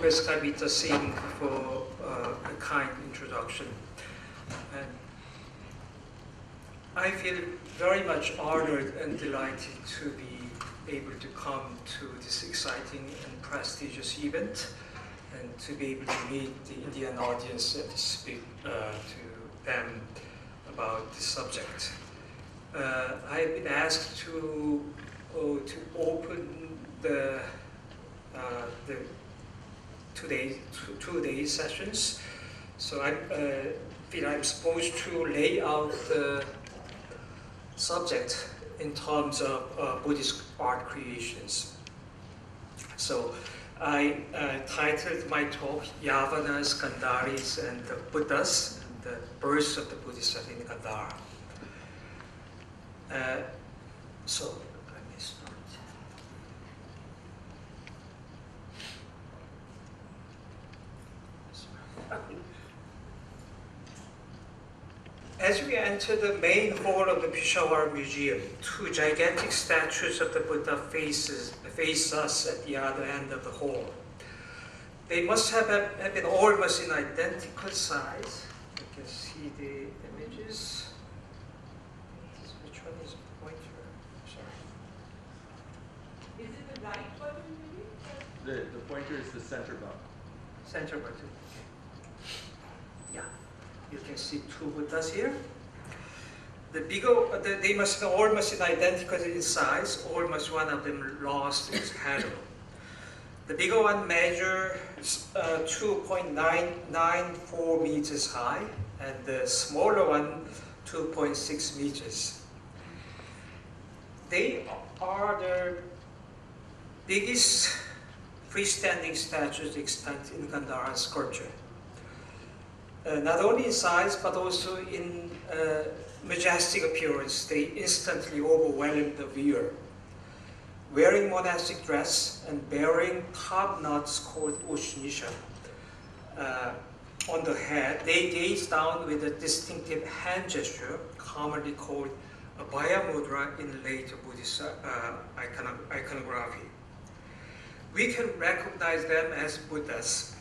Professor Kavita Singh for a kind introduction. And I feel very much honored and delighted to be able to come to this exciting and prestigious event and to be able to meet the Indian audience and to speak to them about this subject. I've been asked to open the two day sessions, so I feel I'm supposed to lay out the subject in terms of Buddhist art creations. So I titled my talk Yavanas, Gandharis, and the Buddhas, and the birth of the Buddhist in Gandhara. So let me start. As we enter the main hall of the Peshawar Museum, two gigantic statues of the Buddha face us at the other end of the hall. They must have been almost in identical size. You can see the images. Which one is the pointer? Sorry. Is it the right button, maybe? The pointer is the center button. Center button. Yeah. You can see two Buddhas here. The bigger, they must be almost identical in size. Almost one of them lost its handle. The bigger one measures 2.994 meters high, and the smaller one 2.6 meters. They are the biggest freestanding statues extant in Gandhara sculpture. Not only in size, but also in majestic appearance, they instantly overwhelm the viewer. Wearing monastic dress and bearing top knots called ushnisha on the head, they gaze down with a distinctive hand gesture, commonly called a Abhaya mudra in later Buddhist iconography. We can recognize them as Buddhas,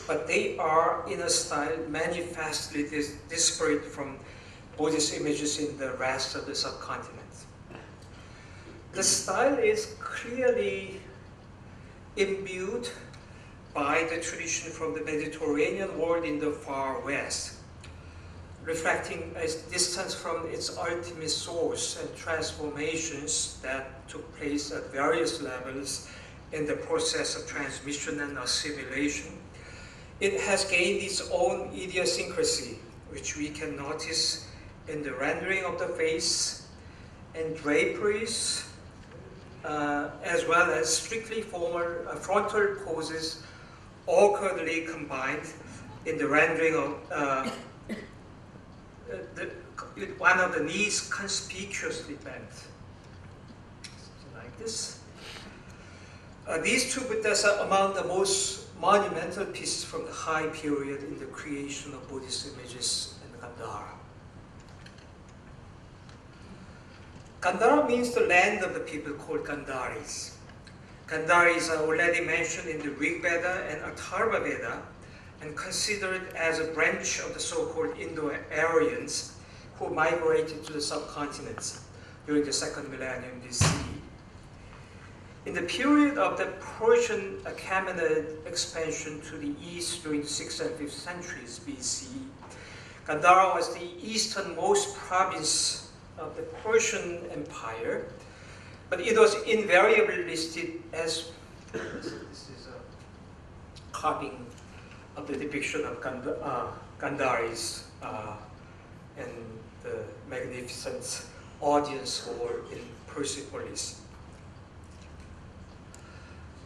but they are in a style manifestly disparate from Buddhist images in the rest of the subcontinent. The style is clearly imbued by the tradition from the Mediterranean world in the far west, reflecting a distance from its ultimate source and transformations that took place at various levels in the process of transmission and assimilation. It has gained its own idiosyncrasy, which we can notice in the rendering of the face and draperies, as well as strictly formal frontal poses, awkwardly combined in the rendering of one of the knees conspicuously bent, something like this. These two Buddhas are among the most monumental pieces from the high period in the creation of Buddhist images in Gandhara. Gandhara means the land of the people called Gandharis. Gandharis are already mentioned in the Rig Veda and Atharva Veda and considered as a branch of the so-called Indo-Aryans who migrated to the subcontinent during the second millennium BC. In the period of the Persian Achaemenid expansion to the east during the 6th and 5th centuries BC, Gandhara was the easternmost province of the Persian Empire, but it was invariably listed as, this is a carving of the depiction of Gandharis in the magnificent audience hall in Persepolis.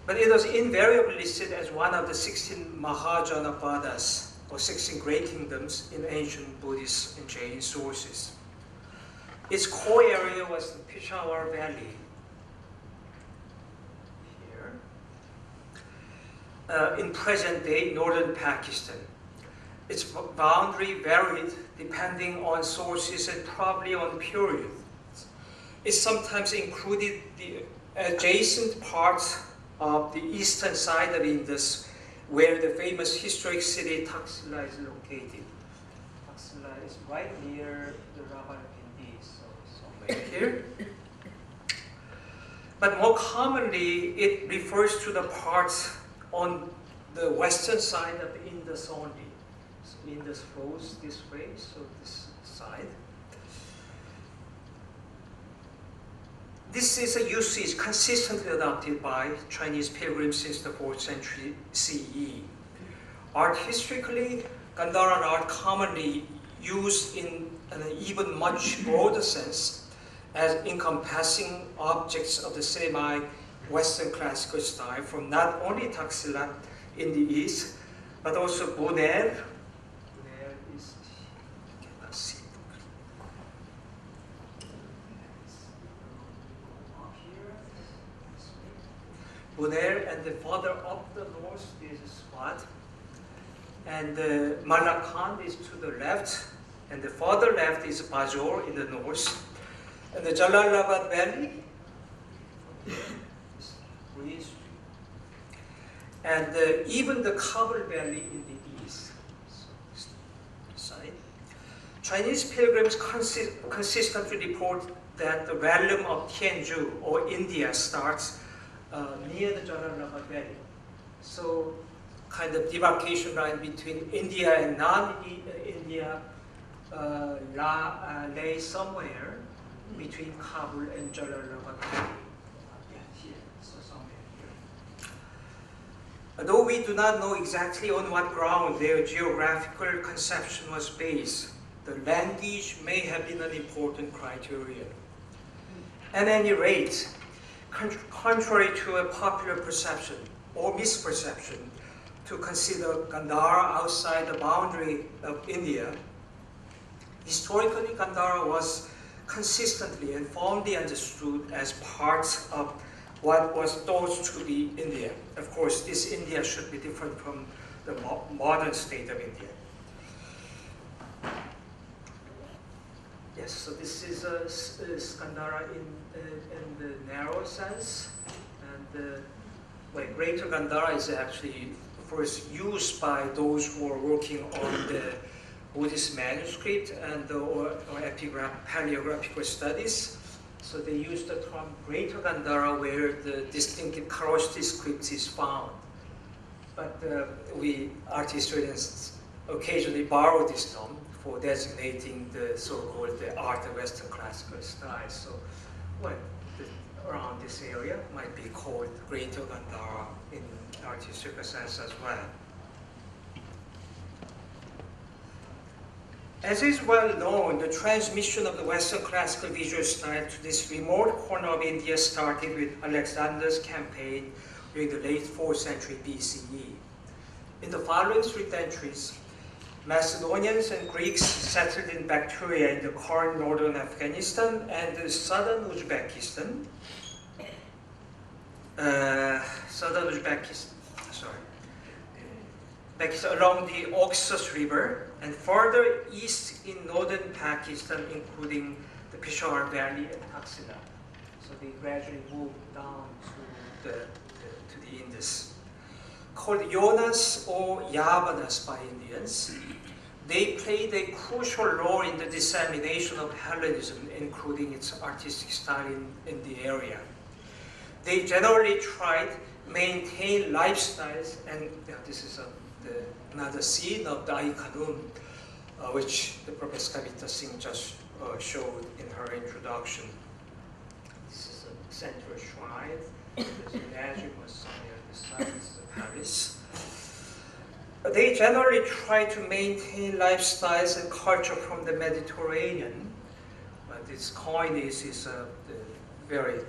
But it was invariably listed as one of the 16 Mahajanapadas, or 16 great kingdoms in ancient Buddhist and Jain sources. Its core area was the Peshawar Valley, here, in present-day northern Pakistan. Its boundary varied depending on sources and probably on period. It sometimes included the adjacent parts of the eastern side of Indus, where the famous historic city Taxila is located. Taxila is right near the Rawalpindi, so somewhere here. But more commonly, it refers to the parts on the western side of Indus only. So Indus flows this way, so this side. This is a usage consistently adopted by Chinese pilgrims since the 4th century CE. Art historically, Gandharan art commonly used in an even much broader sense as encompassing objects of the semi-Western classical style from not only Taxila in the east, but also Buner. Buner is, you cannot see. Buner, and the further up the north is Swat, and Malakand is to the left, and the further left is Bajor in the north, and the Jalalabad Valley is Green Street, and even the Kabul Valley in the east side. Chinese pilgrims consistently report that the realm of Tianzhu, or India, starts near the Jalalabad Valley. So, kind of demarcation line between India and non-India lay somewhere between Kabul and Jalalabad Valley. Here, so somewhere here. Though we do not know exactly on what ground their geographical conception was based, the language may have been an important criterion. At any rate, contrary to a popular perception or misperception to consider Gandhara outside the boundary of India, historically Gandhara was consistently and firmly understood as part of what was thought to be India. Of course, this India should be different from the modern state of India. Yes, so this is Gandhara in the narrow sense, and Greater Gandhara is actually first used by those who are working on the Buddhist manuscript and or paleographical studies. So they use the term Greater Gandhara where the distinctive Kharosthi script is found. But we art historians occasionally borrow this term for designating the so-called art of Western classical style. So, around this area might be called Greater Gandhara in art historical sense as well. As is well known, the transmission of the Western classical visual style to this remote corner of India started with Alexander's campaign during the late 4th century BCE. In the following 3 centuries, Macedonians and Greeks settled in Bactria in the current northern Afghanistan and the southern Uzbekistan. Along the Oxus River, and further east in northern Pakistan, including the Peshawar Valley and Taxila. So they gradually moved down to the Indus. Called Yavanas or Yavanas by Indians, they played a crucial role in the dissemination of Hellenism, including its artistic style in the area. They generally tried to maintain lifestyles, and this is another scene of the Aikanum, which the Professor Kavita Singh just showed in her introduction. This is a central shrine. There's a magic somewhere on the side. This is a palace. They generally try to maintain lifestyles and culture from the Mediterranean. This coinage is a very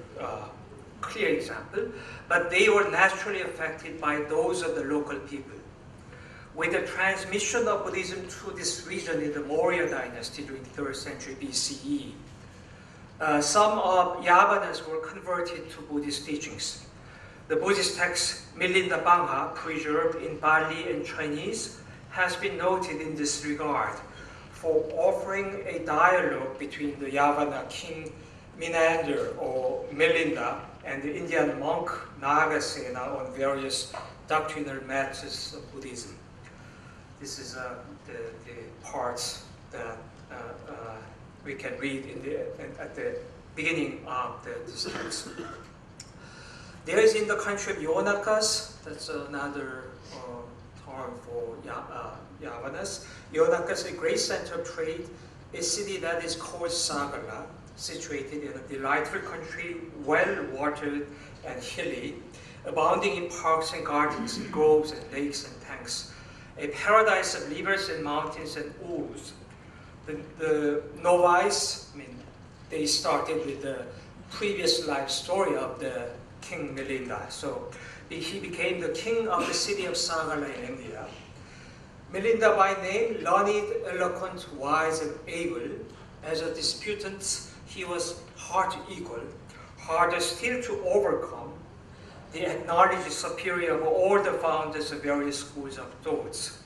clear example, but they were naturally affected by those of the local people. With the transmission of Buddhism to this region in the Maurya dynasty during the 3rd century BCE, some of Yavanas were converted to Buddhist teachings. The Buddhist text Milinda Bangha, preserved in Pali and Chinese, has been noted in this regard for offering a dialogue between the Yavana king Menander or Milinda and the Indian monk Nagasena on various doctrinal matters of Buddhism. This is the parts that we can read at the beginning of this text. There is in the country of Yavanas, that's another term for Yavanas. Yavanas is a great center of trade, a city that is called Sagala, situated in a delightful country, well-watered and hilly, abounding in parks and gardens, groves and lakes and tanks, a paradise of rivers and mountains and ooze. The novice, they started with the previous life story of the King Milinda. So he became the king of the city of Sagala in India. Milinda by name, learned, eloquent, wise, and able. As a disputant, he was hard to equal, harder still to overcome, the acknowledged superior of all the founders of various schools of thoughts.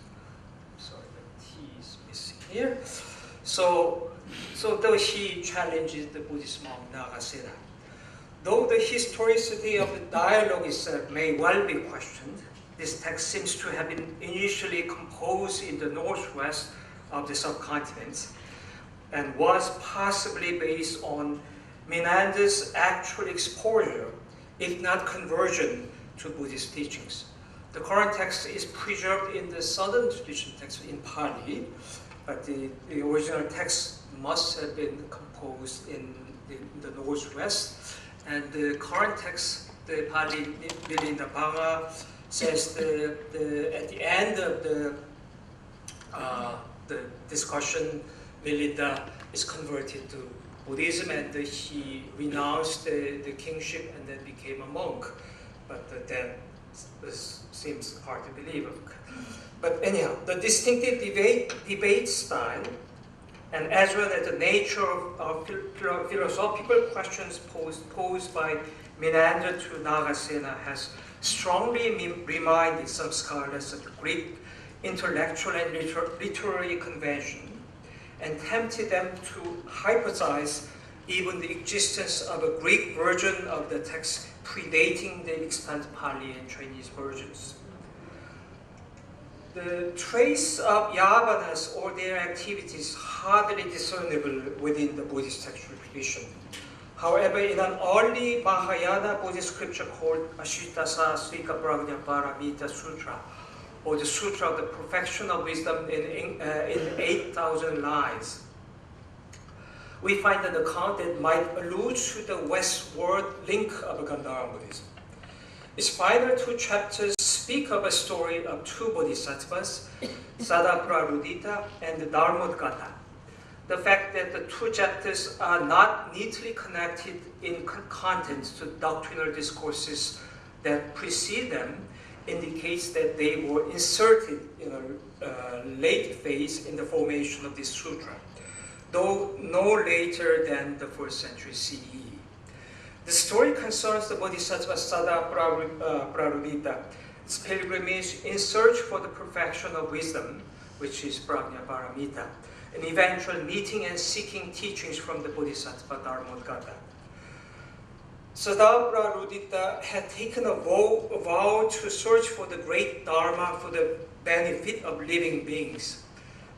Sorry, the T is missing here. So though he challenges the Buddhist monk Nagasena, though the historicity of the dialogue itself may well be questioned, this text seems to have been initially composed in the northwest of the subcontinent and was possibly based on Menander's actual exposure, if not conversion, to Buddhist teachings. The current text is preserved in the southern tradition text in Pali, but the original text must have been composed in the northwest. And the current text, the Pali Milinda Banga, says at the end of the discussion, Milinda is converted to Buddhism and he renounced the kingship and then became a monk. But that seems hard to believe. But anyhow, the distinctive debate style and as well as the nature of philosophical questions posed by Menander to Nagasena has strongly reminded some scholars of the Greek intellectual and literary convention and tempted them to hypothesize even the existence of a Greek version of the text predating the extant Pali and Chinese versions. The trace of Yavanas or their activities hardly discernible within the Buddhist textual tradition. However, in an early Mahayana Buddhist scripture called Ashittasa Svika Prajna Paramita Sutra, or the Sutra of the Perfection of Wisdom in 8,000 lines, we find an account that might allude to the westward link of Gandhara Buddhism. Its final two chapters speak of a story of two bodhisattvas, Sadaprarudita and Dharmodgata. The fact that the two chapters are not neatly connected in content to doctrinal discourses that precede them indicates that they were inserted in a late phase in the formation of this sutra, though no later than the 1st century CE. The story concerns the bodhisattva Sadaprarudita's pilgrimage in search for the perfection of wisdom, which is Prajna Paramita, an eventual meeting and seeking teachings from the bodhisattva Dharmodgata. Sadaprarudita had taken a vow to search for the great Dharma for the benefit of living beings.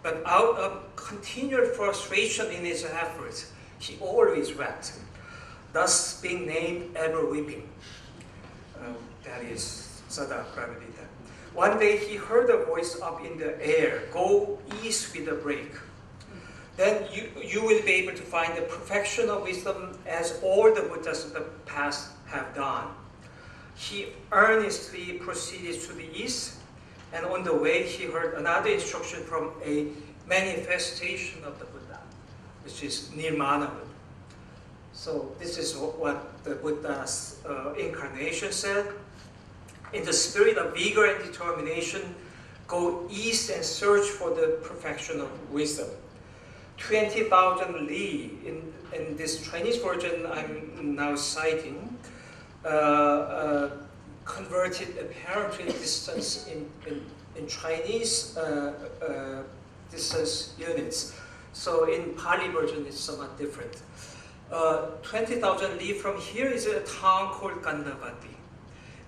But out of continual frustration in his efforts, he always wept, thus being named Ever Weeping. That is Sadaprarudita. One day he heard a voice up in the air, "Go east with a break. Then you will be able to find the perfection of wisdom as all the Buddhas of the past have done." He earnestly proceeded to the east, and on the way he heard another instruction from a manifestation of the Buddha, which is Nirmana Buddha. So this is what the Buddha's incarnation said. In the spirit of vigor and determination, go east and search for the perfection of wisdom. 20,000 li, in this Chinese version I'm now citing, converted apparently distance in Chinese distance units. So in Pali version it's somewhat different. 20,000 li from here is a town called Gandhavati.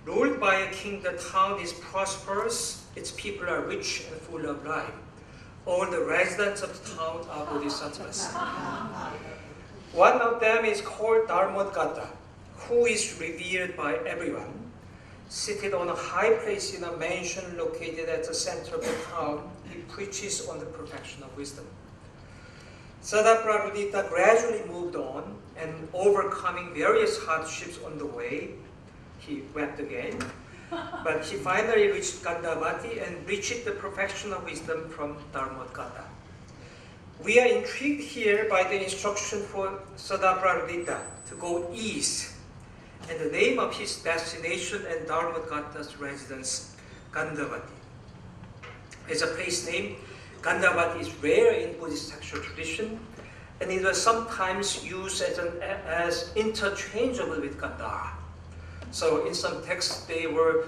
Ruled by a king, the town is prosperous, its people are rich and full of life. All the residents of the town are bodhisattvas. One of them is called Dharmodgata, who is revered by everyone. Seated on a high place in a mansion located at the center of the town, he preaches on the perfection of wisdom. Sadaprabhudita gradually moved on, and overcoming various hardships on the way, he wept again, but he finally reached Gandhavati and reached the perfection of wisdom from Dharmodgata. We are intrigued here by the instruction for Sadaprabhudita to go east, and the name of his destination and Dharmodgata's residence, Gandhavati. As a place name, Gandhavati is rare in Buddhist textual tradition, and it was sometimes used as interchangeable with Gandhara. So in some texts, they were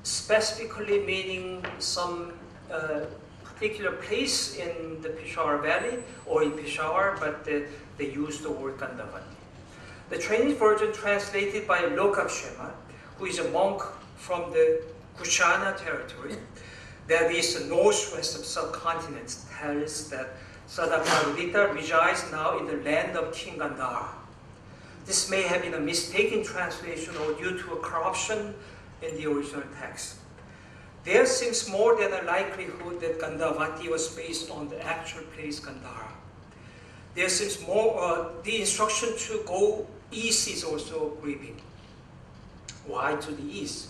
specifically meaning some particular place in the Peshawar Valley or in Peshawar, but they used the word Gandhavati. The Chinese version translated by Lokapshema, who is a monk from the Kushana territory, that is the northwest of subcontinent, tells that Sadaprabhudita resides now in the land of King Gandhara. This may have been a mistaken translation or due to a corruption in the original text. There seems more than a likelihood that Gandhavati was based on the actual place Gandhara. There seems more, the instruction to go east is also grieving. Why to the east?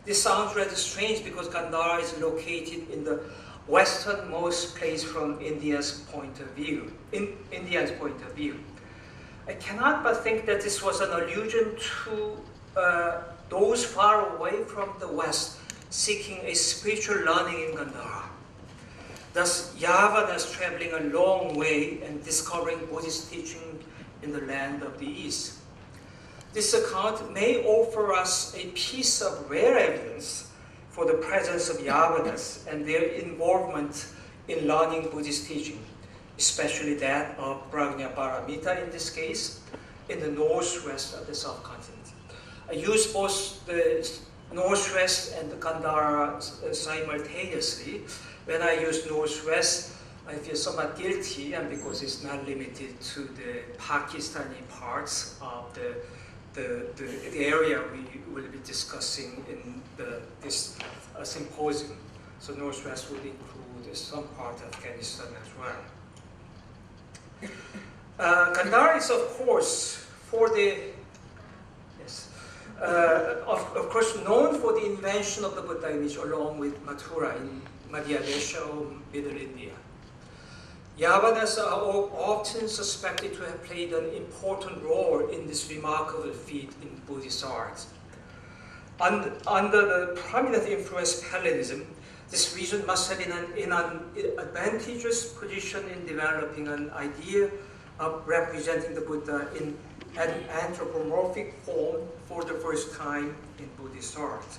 This sounds rather strange because Gandhara is located in the westernmost place from India's point of view. I cannot but think that this was an allusion to those far away from the west seeking a spiritual learning in Gandhara. Thus, Yavanas traveling a long way and discovering Buddhist teaching in the land of the East. This account may offer us a piece of rare evidence for the presence of Yavanas and their involvement in learning Buddhist teaching, especially that of Prajnaparamita in this case, in the northwest of the subcontinent. I use both the northwest and the Gandhara simultaneously. When I use northwest, I feel somewhat guilty, and because it's not limited to the Pakistani parts of the area we will be discussing in this symposium. So northwest would include some part of Afghanistan as well. Gandhara is, of course, of course, known for the invention of the Buddha image along with Mathura in Madhya Desha or Middle India. Yavanas are often suspected to have played an important role in this remarkable feat in Buddhist art. Under the prominent influence of Hellenism, this region must have been in an advantageous position in developing an idea of representing the Buddha in an anthropomorphic form for the first time in Buddhist art.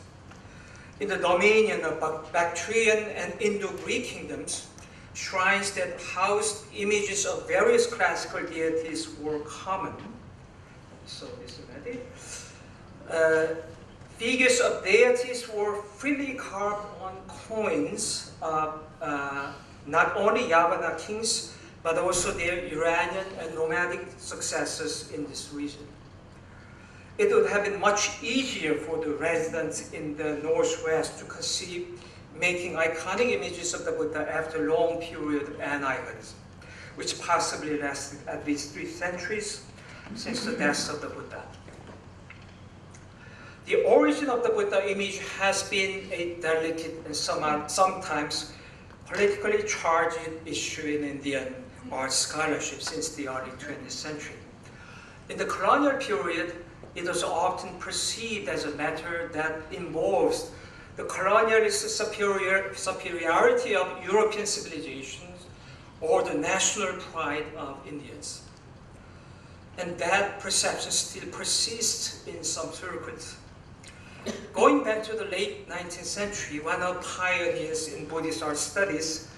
In the dominion of Bactrian and Indo-Greek kingdoms, shrines that housed images of various classical deities were common. So this is it. Figures of deities were freely carved on coins of not only Yavana kings, but also their Iranian and nomadic successors in this region. It would have been much easier for the residents in the northwest to conceive making iconic images of the Buddha after a long period of anihilism, which possibly lasted at least 3 centuries since the death of the Buddha. The origin of the Buddha image has been a delicate and sometimes politically charged issue in Indian art scholarship since the early 20th century. In the colonial period, it was often perceived as a matter that involves the colonialist superiority of European civilizations or the national pride of Indians. And that perception still persists in some circles. Going back to the late 19th century, one of the pioneers in Buddhist art studies,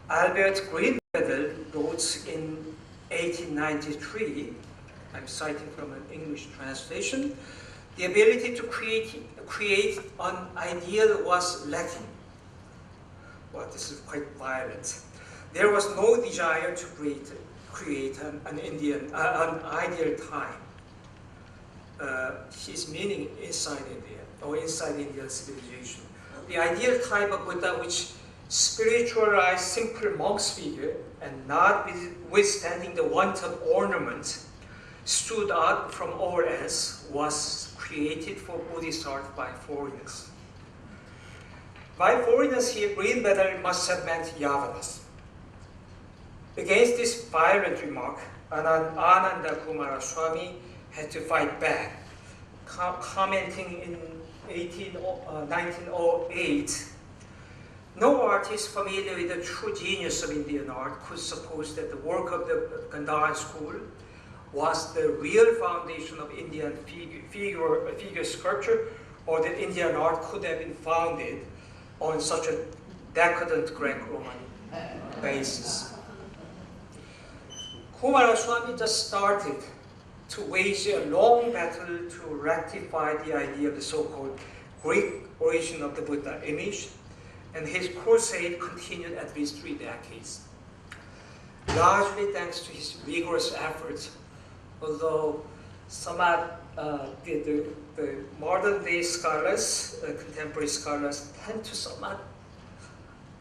Albert Greenwedel, wrote in 1893, I'm citing from an English translation, the ability to create an ideal was lacking. Well, this is quite violent. There was no desire to create an ideal time. His meaning inside India, or inside Indian civilization. The ideal type of Buddha which spiritualized simple monk's figure and notwithstanding the want of ornament stood out from all else was created for Buddhist art by foreigners. By foreigners here, green metal must have meant Yavanas. Against this violent remark, Ananda Kumara Swami had to fight back, commenting in 1908, no artist familiar with the true genius of Indian art could suppose that the work of the Gandhara school was the real foundation of Indian figure sculpture, or that Indian art could have been founded on such a decadent Greek-Roman basis. Kumaraswamy just started to wage a long battle to rectify the idea of the so-called Greek origin of the Buddha image, and his crusade continued at least 3 decades. Largely thanks to his vigorous efforts, although somewhat the modern-day scholars, contemporary scholars, tend to somewhat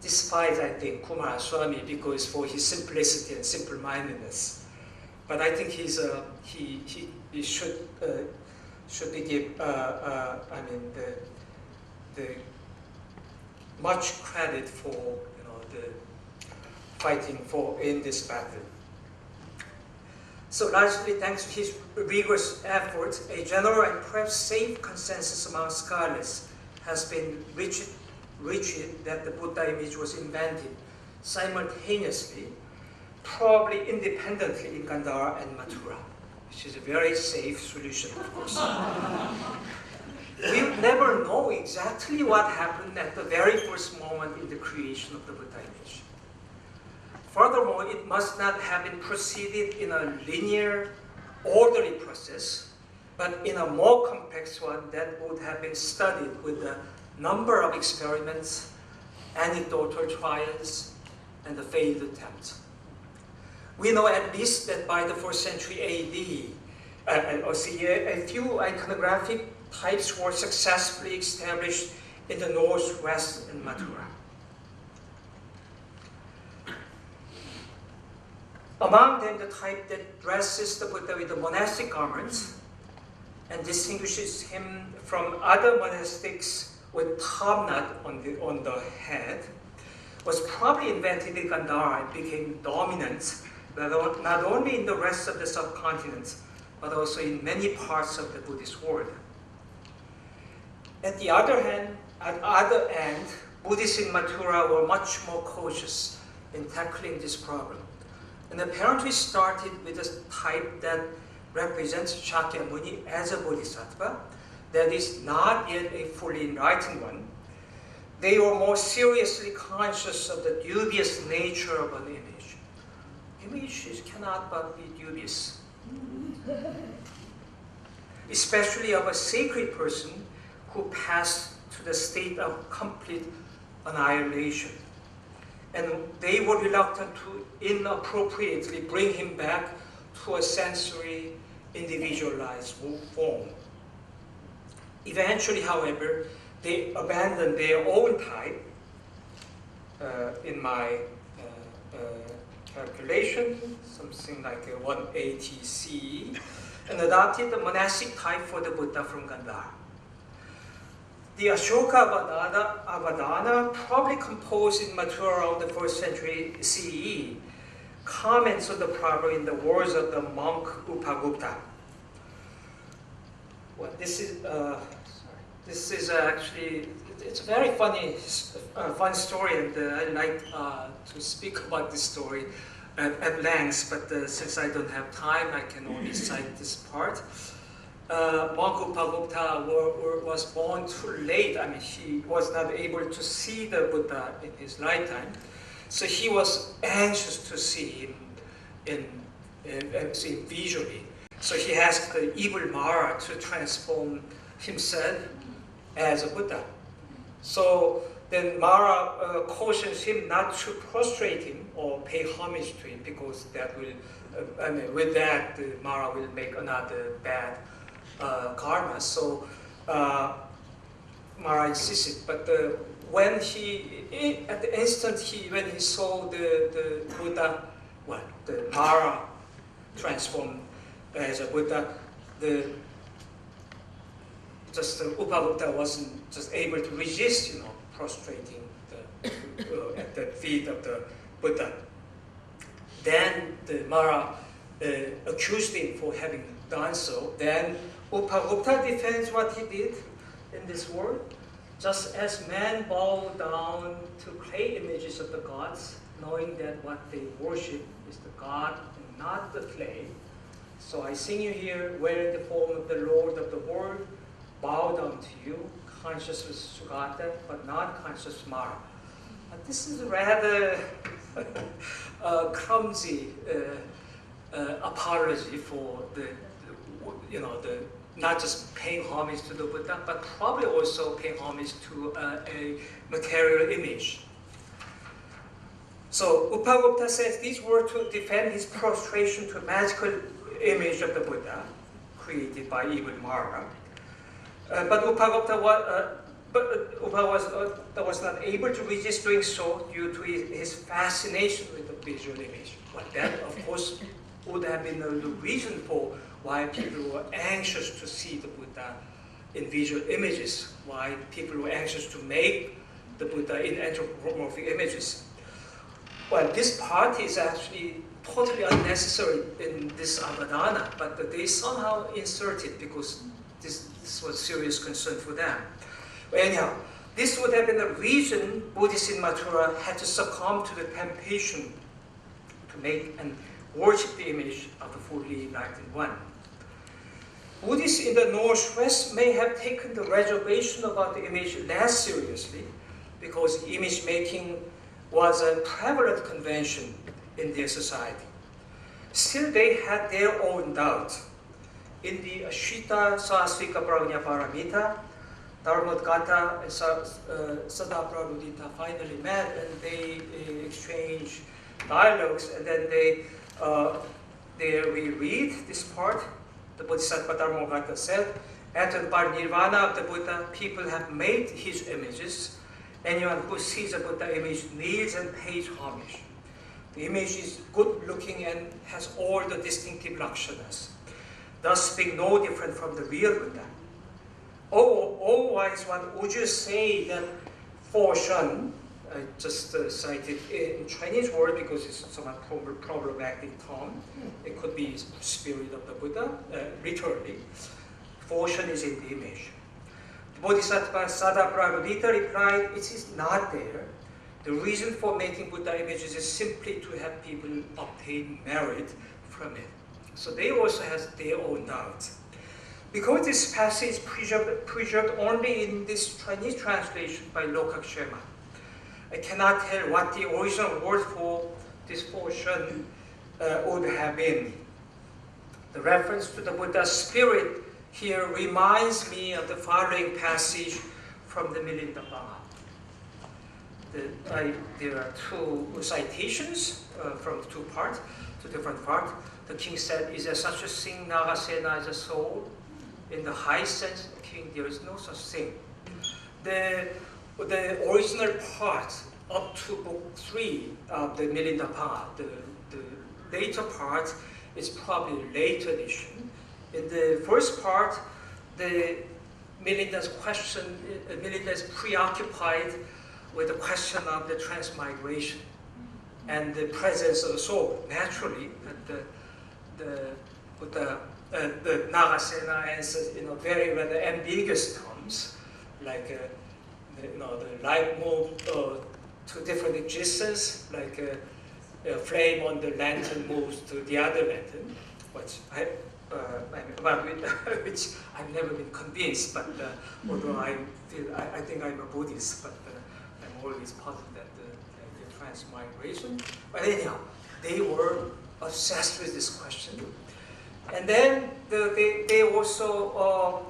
despise, I think, Kumaraswamy because for his simplicity and simple-mindedness. But I think he should be given, the much credit for the fighting for in this battle. So largely thanks to his rigorous efforts, a general and perhaps safe consensus among scholars has been reached that the Buddha image was invented simultaneously, probably independently in Gandhara and Mathura, which is a very safe solution, of course. We'll never know exactly what happened at the very first moment in the creation of the Buddha image. Furthermore, it must not have been proceeded in a linear, orderly process, but in a more complex one that would have been studied with a number of experiments, anecdotal trials, and the failed attempts. We know at least that by the 4th century AD, a few iconographic types were successfully established in the northwest in Mathura. Among them, the type that dresses the Buddha with the monastic garments and distinguishes him from other monastics with top knot on the head was probably invented in Gandhara and became dominant not only in the rest of the subcontinent, but also in many parts of the Buddhist world. At the other end, Buddhists in Mathura were much more cautious in tackling this problem, and apparently started with a type that represents Shakyamuni as a bodhisattva, that is not yet a fully enlightened one. They were more seriously conscious of the dubious nature of an image. Images cannot but be dubious, especially of a sacred person who passed to the state of complete annihilation. And they were reluctant to inappropriately bring him back to a sensory, individualized form. Eventually, however, they abandoned their own type, in my calculation, something like 180 CE, and adopted the monastic type for the Buddha from Gandhara. The Ashoka Avadana, probably composed in Mathura around the 1st century CE, comments on the problem in the words of the monk Upagupta. Well, this is actually, it's a very fun story, and I'd like to speak about this story at length, but since I don't have time, I can only cite this part. Monk Upagupta was born too late. I mean, he was not able to see the Buddha in his lifetime, so he was anxious to see him seen visually. So he asked the evil Mara to transform himself as a Buddha. So then Mara cautions him not to prostrate him or pay homage to him, because that will, with that, Mara will make another bad karma. So Mara insisted, but when at the instant when he saw the Buddha, the Mara transformed as a Buddha, Upagupta wasn't just able to resist, prostrating at the feet of the Buddha. Then the Mara accused him for having done so. Then Upagupta defends what he did in this world. Just as men bow down to clay images of the gods, knowing that what they worship is the god and not the clay. So I sing you here, wearing the form of the Lord of the world, bow down to you, conscious of Sugata, but not conscious of Mara. But this is rather clumsy apology for the not just paying homage to the Buddha, but probably also paying homage to a material image. So Upagupta says these were to defend his prostration to a magical image of the Buddha created by evil Mara. But Upagupta was not able to resist doing so due to his fascination with the visual image. But that, of course, would have been the reason for why people were anxious to see the Buddha in visual images, why people were anxious to make the Buddha in anthropomorphic images. Well, this part is actually totally unnecessary in this Avadana, but they somehow insert it because this was serious concern for them. But anyhow, this would have been the reason Buddhists in Mathura had to succumb to the temptation to make and worship the image of the fully enlightened one. Buddhists in the Northwest may have taken the reservation about the image less seriously because image making was a prevalent convention in their society. Still, they had their own doubt. In the Ashita Sahasrika Prajna Paramita, Dharmadgata and Sadaprarudita finally met and they exchanged dialogues, and then there we read this part. The Bodhisattva Dharmadgata said, at the Nirvana of the Buddha, people have made his images. Anyone who sees a Buddha image kneels and pays homage. The image is good looking and has all the distinctive lakshanas, thus being no different from the real Buddha. Oh, wise one, would you say that Foshan, I just cited in Chinese word because it's a somewhat problematic term. It could be spirit of the Buddha, literally. Foshan is in the image. The Bodhisattva Sadaprarudita replied, it is not there. The reason for making Buddha images is simply to have people obtain merit from it. So they also have their own doubts. Because this passage is preserved only in this Chinese translation by Lokakshema, I cannot tell what the original word for this portion would have been. The reference to the Buddha's spirit here reminds me of the following passage from the Milindapanga. There are two citations from two different parts. The king said, is there such a thing, Nagasena, as a soul? In the high sense of king, there is no such thing. The original part up to book 3 of the Milindapanga, the later part is probably a later edition. In the first part, Milinda is preoccupied with the question of the transmigration and the presence of the soul. Naturally, the Nagasena answers in a very rather ambiguous terms, like the light moved to different existence, like a flame on the lantern moves to the other lantern, which which I've never been convinced. But although I think I'm a Buddhist, but I'm always puzzled at the transmigration. But anyhow, they were obsessed with this question. And then they also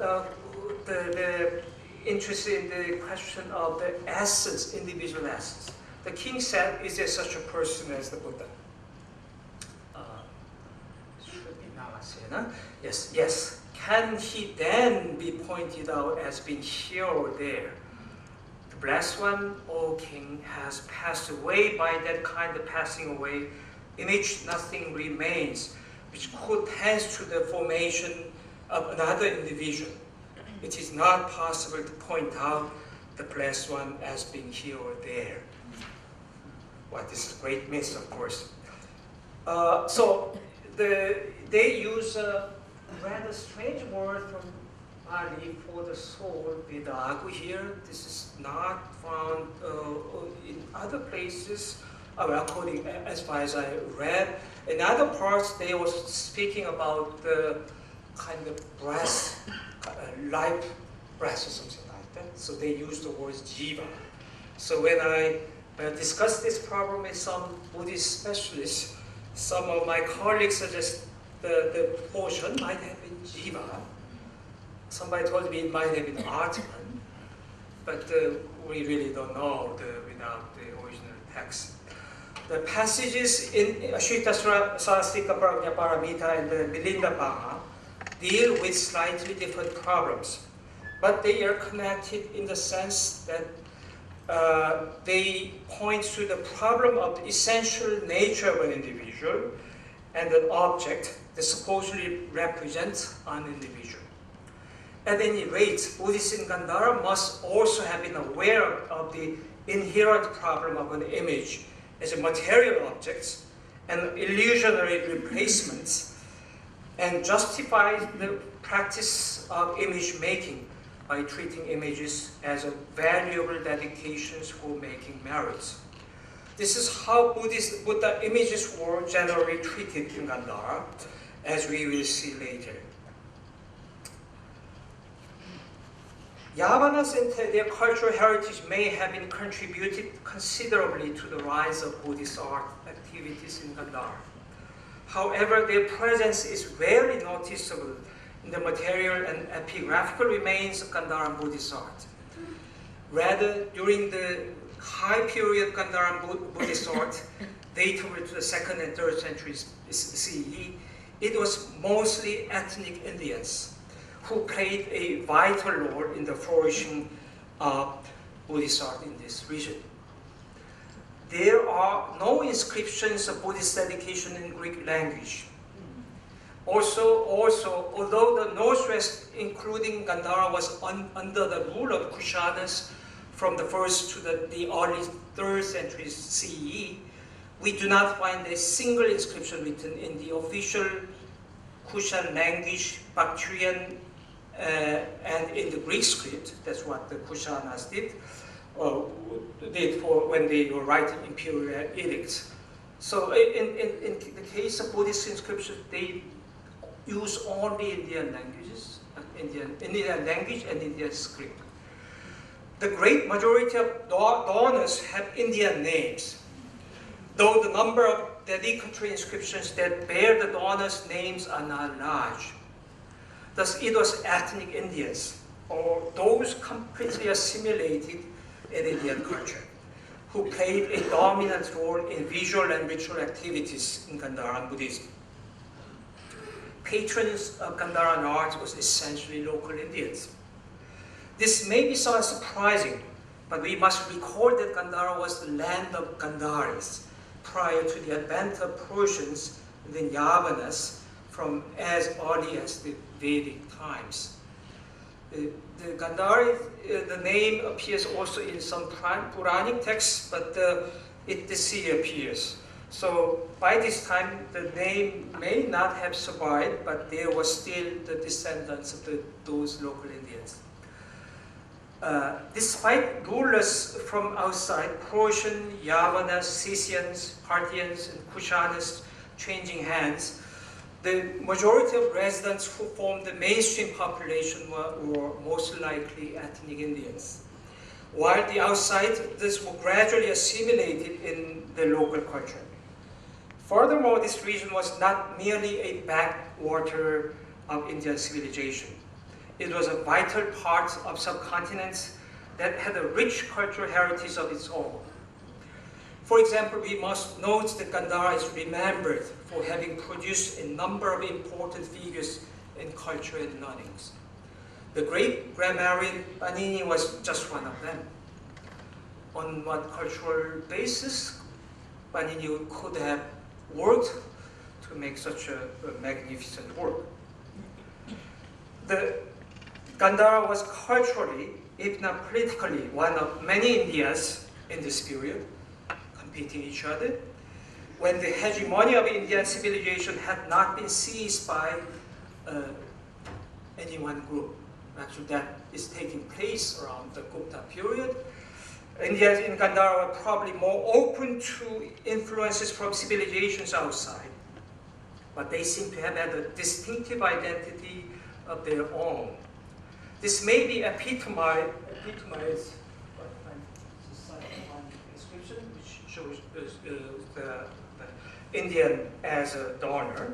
the interested in the question of the essence, individual essence. The king said, is there such a person as the Buddha? Should be Namasena. Yes, yes. Can he then be pointed out as being here or there? The blessed one, O king, has passed away by that kind of passing away in which nothing remains, which tends to the formation of another individual. It is not possible to point out the blessed one as being here or there. Well, this is a great myth, of course. So they use a rather strange word from Pali for the soul, vidagu here. This is not found in other places, according as far as I read. In other parts, they were speaking about the kind of breath, life breath or something like that. So they use the word jiva. So when I discussed this problem with some Buddhist specialists, some of my colleagues suggest the portion might have been jiva. Somebody told me it might have been Atman, but we really don't know without the original text. The passages in Ashita Sahasrika Paramita and the Milinda Bhaga deal with slightly different problems, but they are connected in the sense that they point to the problem of the essential nature of an individual and an object that supposedly represents an individual. At any rate, Buddhists in Gandhara must also have been aware of the inherent problem of an image as a material object and illusionary replacements, and justify the practice of image making by treating images as a valuable dedications for making merits. This is how Buddha images were generally treated in Gandhara, as we will see later. Yavanas and their cultural heritage may have been contributed considerably to the rise of Buddhist art activities in Gandhara. However, their presence is rarely noticeable in the material and epigraphical remains of Gandharan Buddhist art. Rather, during the high period Gandharan Buddhist art, datable to the 2nd and 3rd centuries CE, it was mostly ethnic Indians who played a vital role in the flourishing of Buddhist art in this region. There are no inscriptions of Buddhist dedication in Greek language. Also, although the Northwest, including Gandhara, was under the rule of Kushanas from the 1st to the early 3rd century CE, we do not find a single inscription written in the official Kushan language, Bactrian, and in the Greek script. That's what the Kushanas did for when they were writing imperial edicts. So in the case of Buddhist inscriptions, they use only Indian languages, Indian language and Indian script. The great majority of donors have Indian names, though the number of dedicatory inscriptions that bear the donors' names are not large. Thus, it was ethnic Indians, or those completely assimilated in Indian culture, who played a dominant role in visual and ritual activities in Gandharan Buddhism. Patrons of Gandharan art was essentially local Indians. This may be somewhat surprising, but we must recall that Gandhara was the land of Gandharis prior to the advent of Persians and then Yavanas from as early as the Vedic times. The Gandhari, the name appears also in some Puranic texts, but it disappears. So by this time, the name may not have survived, but there was still the descendants of those local Indians. Despite rulers from outside, Persian, Yavanas, Scythians, Parthians, and Kushanas changing hands, the majority of residents who formed the mainstream population were most likely ethnic Indians, while the outsiders were gradually assimilated in the local culture. Furthermore, this region was not merely a backwater of Indian civilization. It was a vital part of subcontinent that had a rich cultural heritage of its own. For example, we must note that Gandhara is remembered for having produced a number of important figures in culture and learnings. The great grammarian Panini was just one of them. On what cultural basis Panini could have worked to make such a magnificent work? The Gandhara was culturally, if not politically, one of many Indias in this period, competing each other, when the hegemony of Indian civilization had not been seized by any one group. Actually, that is taking place around the Gupta period. Indians in Gandhara were probably more open to influences from civilizations outside, but they seem to have had a distinctive identity of their own. This may be epitomized by one inscription which shows the Indian as a donor.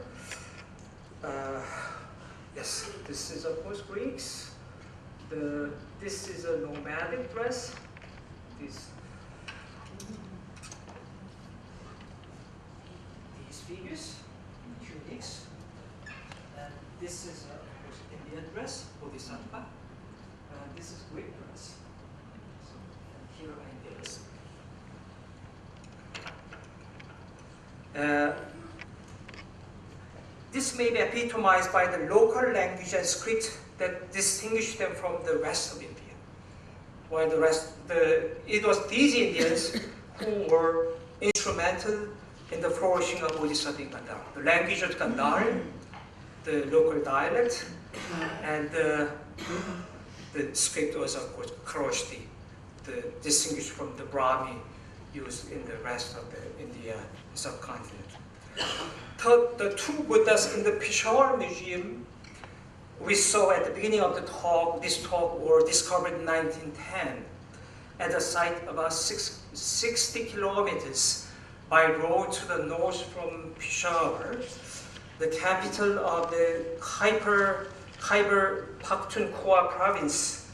Yes, this is of course Greeks. This is a nomadic dress. These figures, tunics, and this is of course Indian dress, Bodhisattva. This is Greek dress. So, and here I is. This may be epitomized by the local language and script that distinguish them from the rest of India. While it was these Indians who were instrumental in the flourishing of Bodhisattva in Gandhara. The language of Gandhara, the local dialect, and the script was of course Kharosthi, the distinguished from the Brahmi used in the rest of the India subcontinent. The two Buddhas in the Peshawar Museum we saw at the beginning of this talk were discovered in 1910 at a site about 60 kilometers by road to the north from Peshawar, the capital of the Khyber Pakhtunkhwa province.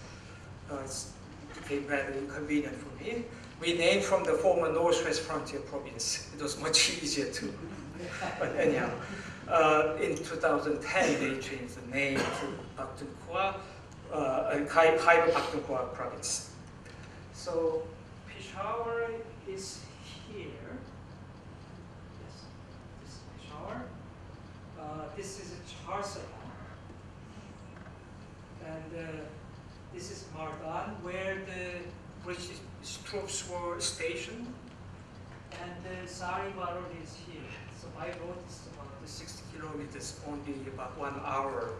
It became rather inconvenient for me. We named from the former Northwest Frontier province. It was much easier to. But anyhow, in 2010 they changed the name to Pakhtunkhwa, Khyber Pakhtunkhwa province. So Peshawar is here. Yes, this is Peshawar. This is Charsala, and this is Mardan, where the British troops were stationed, and the Sari Barod is here. So by road it's about 60 kilometers, only about 1 hour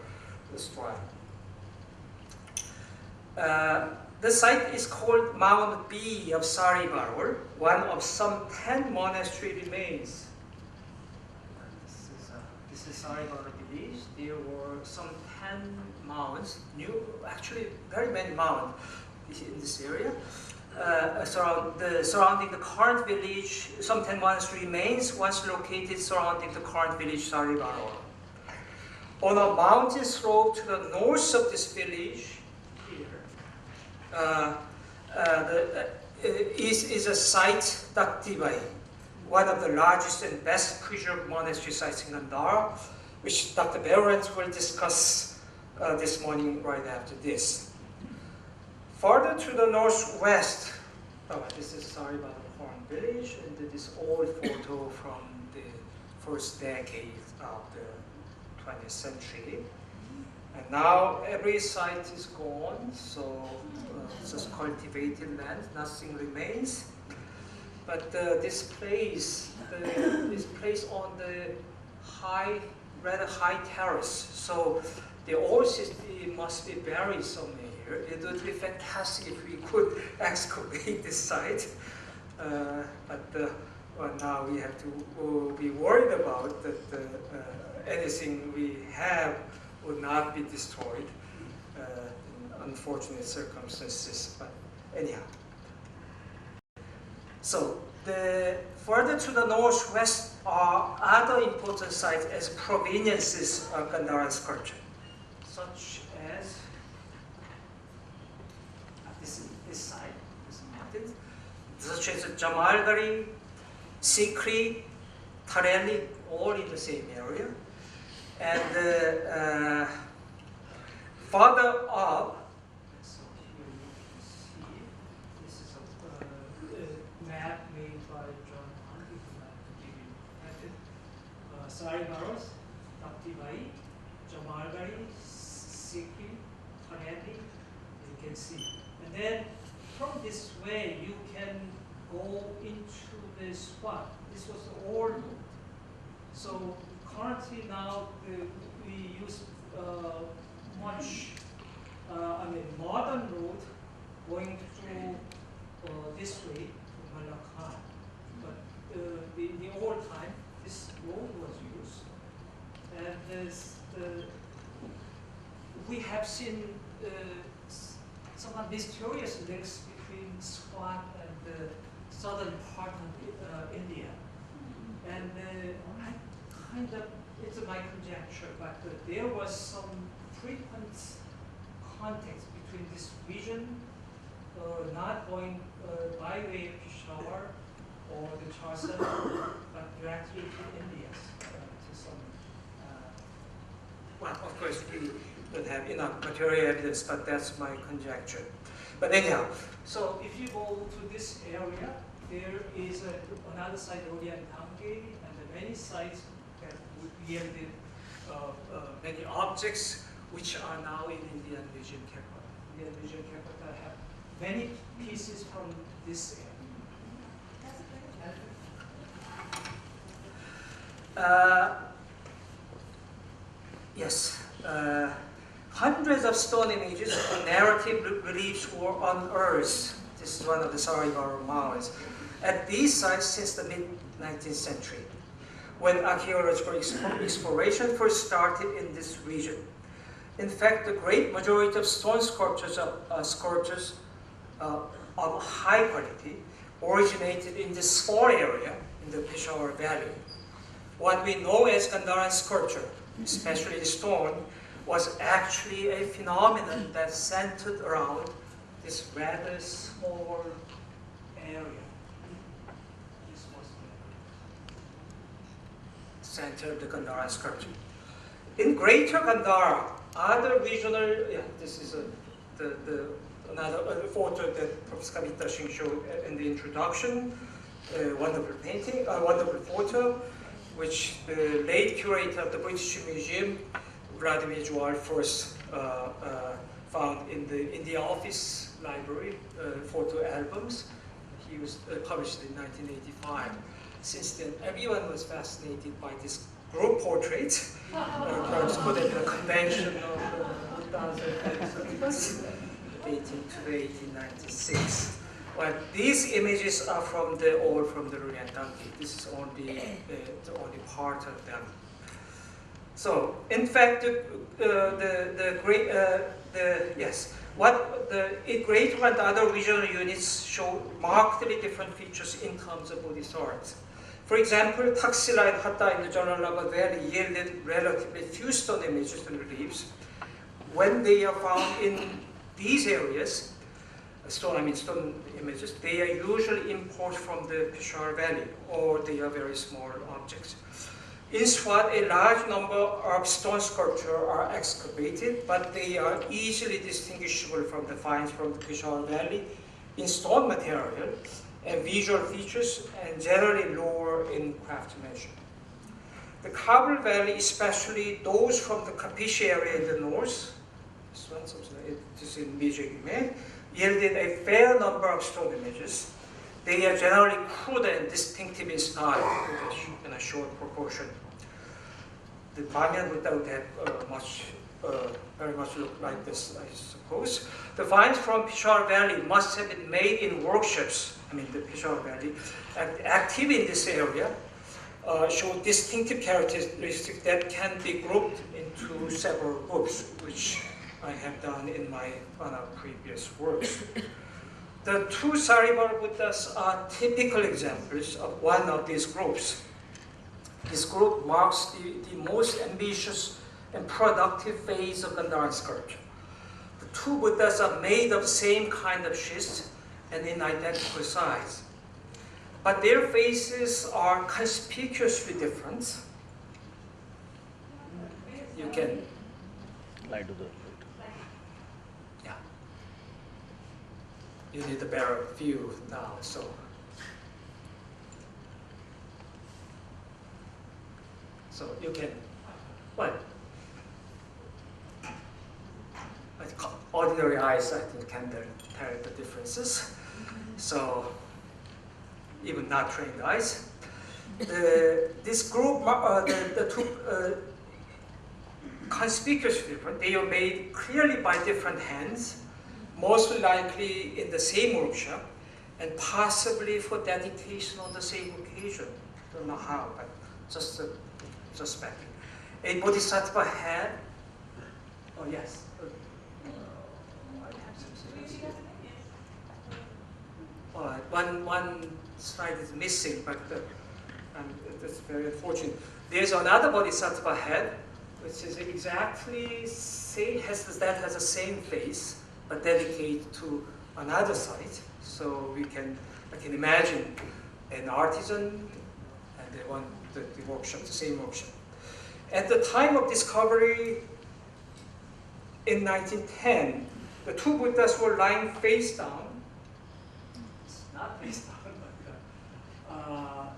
stride. The site is called Mount B of Sari Barod, one of some 10 monastery remains. This is Sari Barod village. There were some 10 mounds, actually very many mounds in this area. Surrounding the current village, some 10 monastery remains once located surrounding the current village Sari Barod. On a mountain slope to the north of this village, here, is a site Daktibai, one of the largest and best preserved monastery sites in Gandhara, which Dr. Behrens will discuss this morning right after this. Further to the northwest, this is Sari Barod Horn village, and this old photo from the first decade of the 20th century. And now every site is gone, so it's just cultivated land, nothing remains. But this place is placed on the rather high terrace, so the old city must be buried somewhere here. It would be fantastic if we could excavate this site, but well, now we have to be worried about that anything we have would not be destroyed in unfortunate circumstances. But anyhow, so further to the northwest are other important sites as proveniences of Gandhara sculpture, such as this site, this mountain, such as Jamalgari, Sikri, Tareli, all in the same area. And further up, so here you can see, this is a map made by John Hunt, Saribaros, Taptibai, Jamalgari, Sikri, Tareli, you can see. And then from this way, you can go into the spot. This was the old route. So currently now we use much, modern route going through this way to Malakhan. But the old time, this road was used. And we have seen some mysterious links between Swat and the southern part of India. And it's my conjecture, but there was some frequent contact between this region, not going by way of Peshawar or the Charsan, but directly to India, to some. Well, of course, we don't have enough material evidence, but that's my conjecture. But anyhow, so if you go to this area, there is another site, Orient Tamgeri, and many sites that would yielded many objects which are now in Indian Museum Calcutta. Indian Museum Calcutta have many pieces from this area. Yes. Hundreds of stone images and narrative reliefs were unearthed. This is one of the Saribar Mauls at these sites since the mid-19th century, when archaeological exploration first started in this region. In fact, the great majority of stone sculptures of high quality originated in this small area in the Peshawar Valley. What we know as Gandhara sculpture, especially stone, was actually a phenomenon that centered around this rather small area. This was the center of the Gandhara sculpture. In Greater Gandhara, other regional, this is another photo that Professor Kavita Singh showed in the introduction. Wonderful painting, wonderful photo, which the late curator of the British Museum, Vladimir Juhyung, first found in the office library photo albums. He was published in 1985. Since then, everyone was fascinated by this group portrait, perhaps put at the convention of 1896. Well, these images are from the Ruryantanki. This is only the only part of them. So, in fact, Greater and other regional units show markedly different features in terms of Buddhist art. For example, Taxila and Hatta in the Jalalabad Valley yielded relatively few stone images and reliefs. When they are found in these areas, stone images, they are usually imported from the Peshawar Valley, or they are very small objects. In Swat, a large number of stone sculptures are excavated, but they are easily distinguishable from the finds from the Peshawar Valley in stone material and visual features, and generally lower in craftsmanship. The Kabul Valley, especially those from the Kapish area in the north, this is in Mijegime, yielded a fair number of stone images. They are generally crude and distinctive in style, in a short proportion. The Banyan would have very much look like this, I suppose. The finds from Peshawar Valley must have been made in workshops, the Peshawar Valley, active in this area, show distinctive characteristics that can be grouped into several groups, which I have done in my previous works. The two Saribar Buddhas are typical examples of one of these groups. This group marks the most ambitious and productive phase of Gandhara sculpture. The two Buddhas are made of the same kind of schist and in identical size. But their faces are conspicuously different. You can lie to the yeah. You need a better view now, so. So you can, well, ordinary eyes, I think, can tell the differences. So even not trained eyes. This group, the two conspicuously different. They are made clearly by different hands, most likely in the same workshop, and possibly for dedication on the same occasion. Don't know how, but just suspecting. A bodhisattva head. Oh yes. One slide is missing, but that's very unfortunate. There's another bodhisattva head, which is exactly same, has the same face, but dedicated to another site. So I can imagine an artisan, and they want the workshop, the same workshop. At the time of discovery in 1910, the two Buddhas were lying face down. It's not face down, but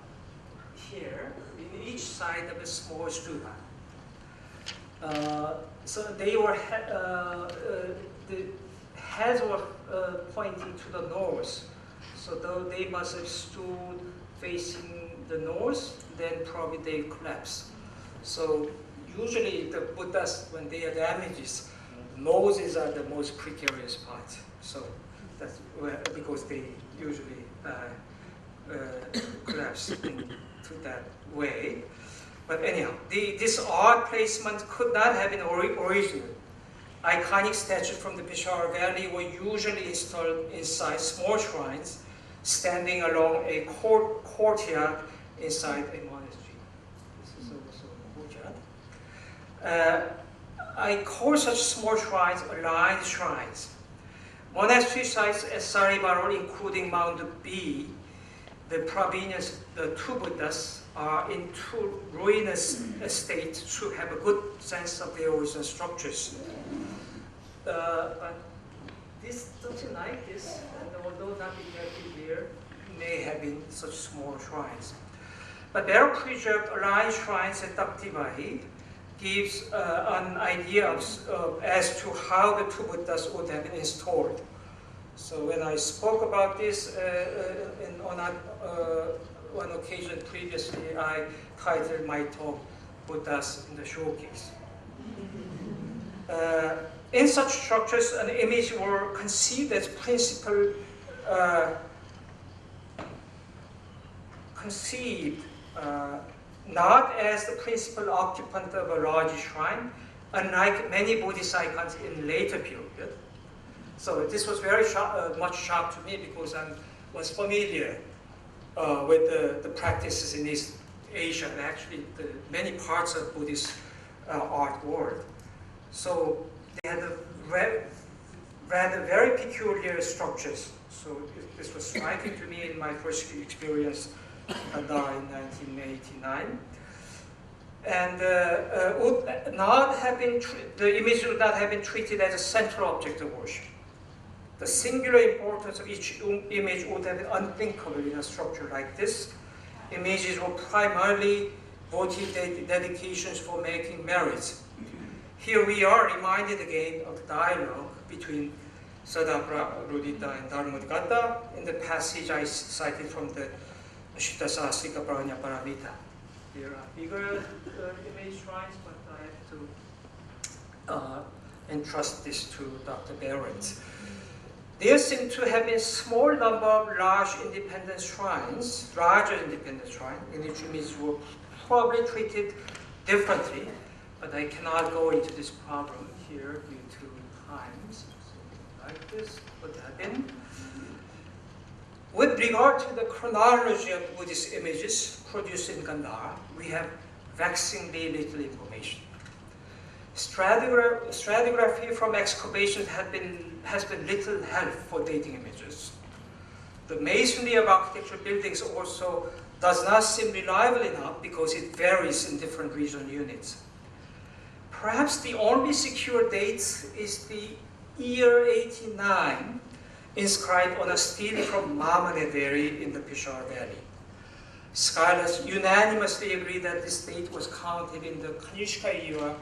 here, in each side of a small stupa. So they were the heads were pointing to the north. So though they must have stood facing the north, then probably they collapse. So usually the Buddhas, when they are damages, noses are the most precarious part. So that's because they usually collapse into that way. But anyhow, this odd placement could not have been original. Iconic statues from the Peshawar Valley were usually installed inside small shrines, standing along a courtyard inside a monastery. This is also a courtyard. I call such small shrines aligned shrines. Monastery sites at Saribarol, including Mount B, the provenance, the two Buddhas are in too ruinous a state to have a good sense of their original structures. But this doesn't like this, and although not exactly here, may have been such small shrines. But better preserved aligned shrines at Daktibahi gives an idea as to how the two Buddhas would have been installed. So when I spoke about this on one occasion previously, I titled my talk Buddhas in the Showcase. In such structures, an image were conceived as principal, not as the principal occupant of a large shrine, unlike many Buddhist icons in later period. So this was very much shock to me because I was familiar with the practices in East Asia and actually many parts of Buddhist art world. So they had rather very peculiar structures. So this was striking to me in my first experience in Gandhara in 1989. And the image would not have been treated as a central object of worship. The singular importance of each image would have been unthinkable in a structure like this. Images were primarily votive dedications for making merits. Here we are reminded again of the dialogue between Sadaprarudita and Dharmadgata in the passage I cited from the Ashita Sahasrika Pranya Paramita. There are bigger image shrines, but I have to entrust this to Dr. Barrett. There seem to have been a small number of larger independent shrines, in which images were probably treated differently, but I cannot go into this problem here due to times. So like this would have been. With regard to the chronology of Buddhist images produced in Gandhara, we have vexingly little information. Stratigraphy from excavations has been little help for dating images. The masonry of architectural buildings also does not seem reliable enough because it varies in different regional units. Perhaps the only secure date is the year 89, inscribed on a stele from Mamanederi in the Peshawar Valley. Scholars unanimously agree that this date was counted in the Kanishka era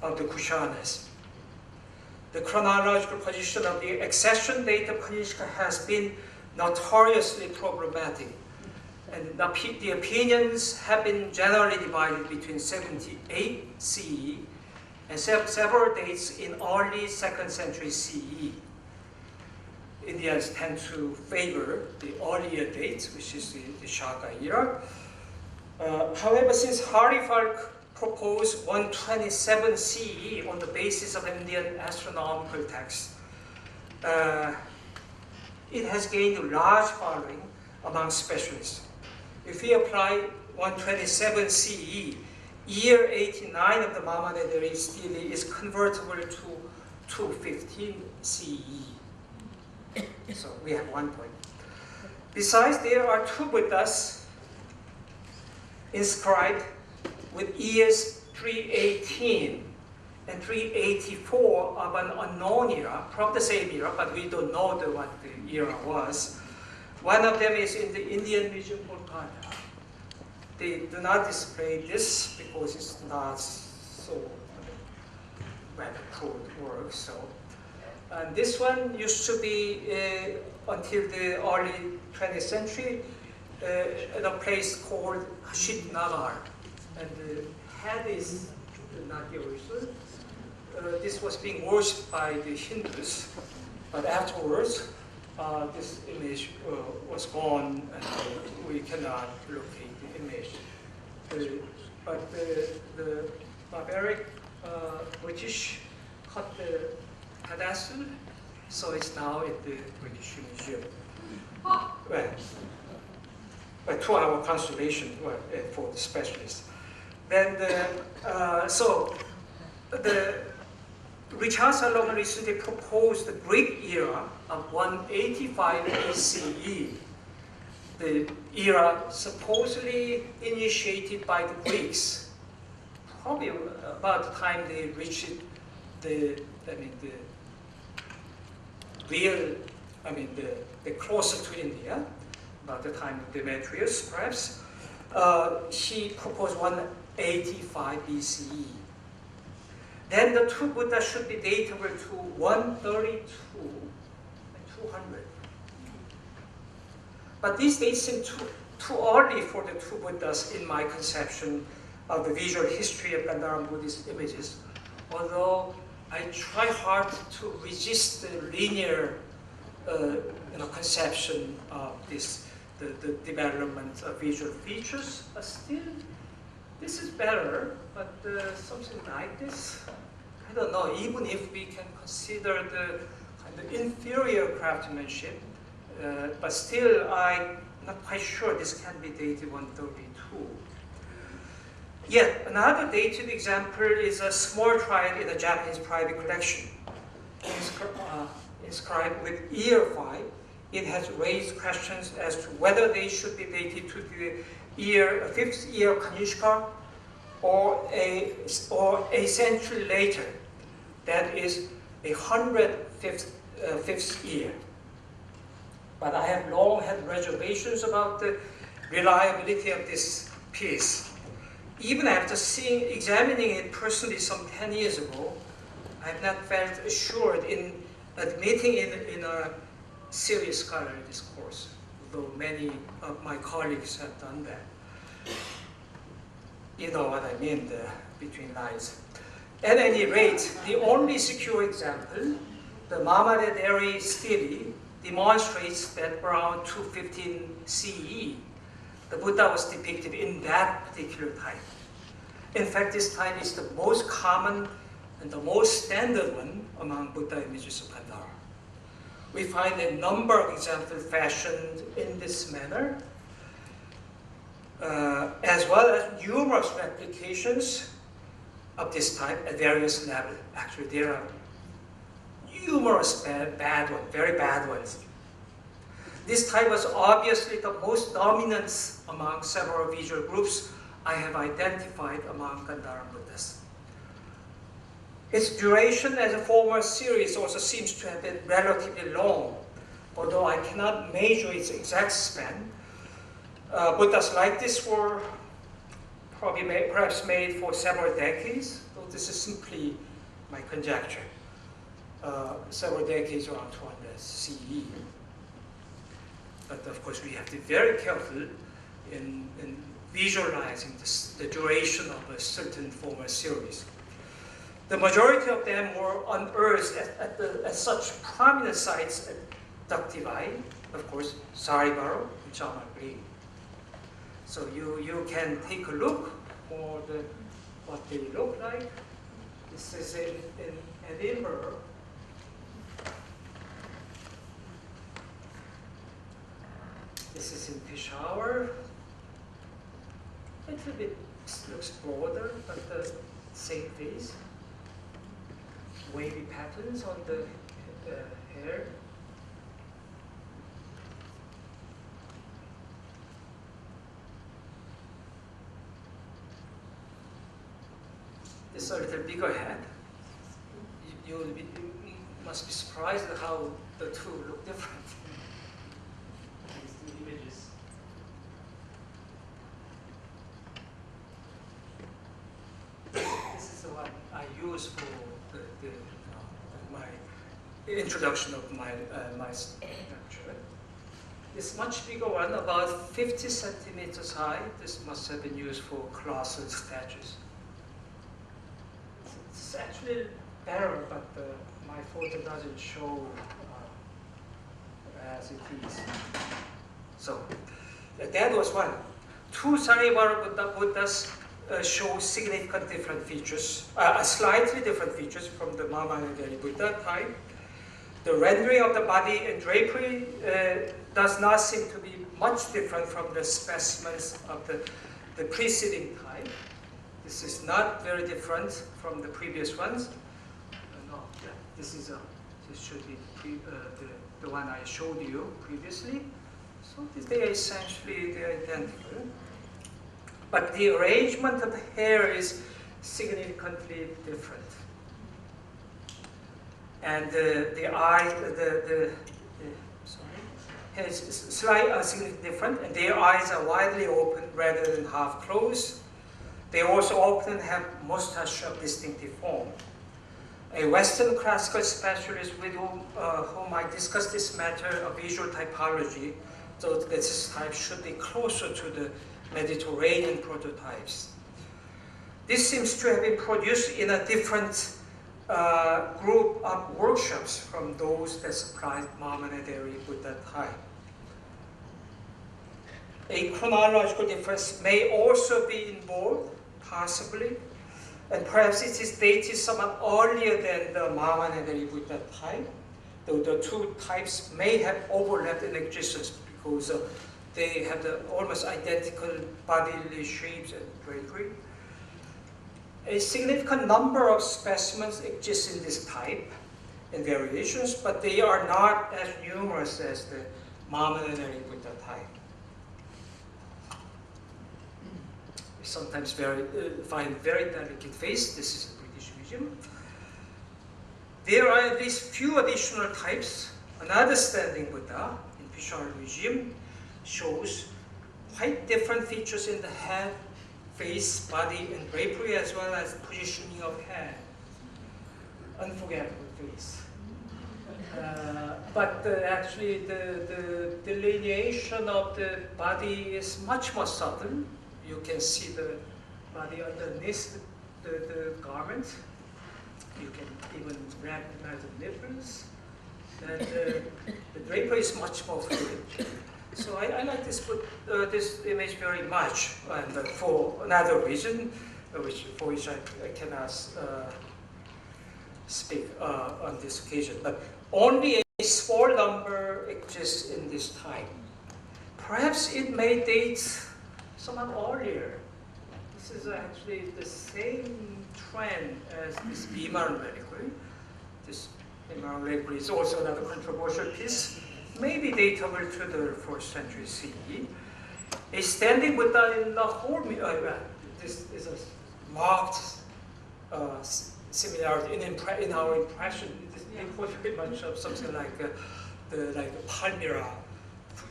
of the Kushanas. The chronological position of the accession date of Kanishka has been notoriously problematic, and the opinions have been generally divided between 78 CE and several dates in early 2nd century CE. Indians tend to favor the earlier dates, which is the Shaka era. However, since Harifalk proposed 127 CE on the basis of Indian astronomical texts, it has gained a large following among specialists. If we apply 127 CE, year 89 of the Mamanederi stele is convertible to 215 CE. So we have 1 point. Besides, there are 2 Buddhas inscribed with years 318 and 384 of an unknown era, from the same era, but we don't know what the era was. One of them is in the Indian Museum, Kolkata. They do not display this because it's not so well-approved work. So, and this one used to be until the early 20th century at a place called Hashit Nagar, and the head is not the original. This was being worshipped by the Hindus, but afterwards this image was gone, and we cannot locate the image. But the barbaric British cut the pedestal, so it's now at the British Museum. Well, but to our consolation for the specialists. Then Richard Salomon recently proposed the Greek era of 185 BCE, the era supposedly initiated by the Greeks, probably about the time they reached the closer to India, about the time of Demetrius, perhaps. He proposed 185 BCE. Then the 2 Buddhas should be datable to 132 and 200. But these dates seem too early for the 2 Buddhas in my conception of the visual history of Gandhara Buddhist images, although I try hard to resist the linear conception of the development of visual features. But still, this is better, but something like this, I don't know, even if we can consider the kind of inferior craftsmanship, but still I'm not quite sure this can be dated 132. Yet another dated example is a small triad in a Japanese private collection. Inscribed with year 5, it has raised questions as to whether they should be dated to the 5th year Kanishka or a century later, that is 105th year. But I have long had reservations about the reliability of this piece. Even after examining it personally some 10 years ago, I have not felt assured in admitting in a serious scholarly discourse, though many of my colleagues have done that. You know what I mean, between lines. At any rate, the only secure example, the Mamanederi stele, demonstrates that around 215 CE, the Buddha was depicted in that particular type. In fact, this type is the most common and the most standard one among Buddha images of Gandhara. We find a number of examples fashioned in this manner, as well as numerous replications of this type at various levels. Actually, there are numerous bad ones, very bad ones. This type was obviously the most dominant among several visual groups I have identified among Gandhara Buddhas. Its duration as a former series also seems to have been relatively long, although I cannot measure its exact span. Buddhas like this were probably perhaps made for several decades, though this is simply my conjecture. Several decades around 200 CE. But of course we have to be very careful in visualizing the duration of a certain former series. The majority of them were unearthed at such prominent sites at Daktivai, of course, Saribaro, and Chamakri. So you can take a look for what they look like. This is in Edinburgh. This is in Peshawar. A little bit looks broader, but the same face. Wavy patterns on the hair. This is a little bigger head. You must be surprised at how the two look different. These two images. This is the one I use for my introduction of my lecture. This much bigger one, about 50 centimeters high. This must have been used for colossal statues. It's actually better, but my photo doesn't show as it is. So that was one. Two Saribara Buddhas show significant different features, slightly different features from the Mamanandari Buddha type. The rendering of the body and drapery does not seem to be much different from the specimens of the preceding type. This is not very different from the previous ones. No, yeah, this should be the one I showed you previously. So they are essentially identical. But the arrangement of the hair is significantly different. And the eyes, hair is slightly significantly different, and their eyes are widely open rather than half closed. They also often have mustache of distinctive form. A Western classical specialist with whom I discussed this matter of visual typology thought that this type should be closer to the Mediterranean prototypes. This seems to have been produced in a different group of workshops from those that supplied Mamanandari Buddha type. A chronological difference may also be involved, possibly, and perhaps it is dated somewhat earlier than the Mamanandari Buddha type, though the two types may have overlapped in existence because they have the almost identical bodily shapes and drapery. A significant number of specimens exist in this type and variations, but they are not as numerous as the Mamanandari Buddha type. We sometimes find very delicate face. This is a British museum. There are at least few additional types. Another standing Buddha in Peshawar Museum shows quite different features in the head, face, body, and drapery, as well as positioning of head. Unforgettable face. But actually the delineation of the body is much more subtle. You can see the body underneath the garment. You can even recognize the nipples. And the drapery is much more fluid. So I like this image very much, and for another reason, for which I cannot speak on this occasion. But only a small number exists in this time. Perhaps it may date somewhat earlier. This is actually the same trend as this Bimaran reliquary. This Bimaran reliquary is also another controversial piece, maybe datable to the 4th century CE. A standing Buddha in the whole, this is a marked similarity in our impression. It was pretty much of something like the Palmyra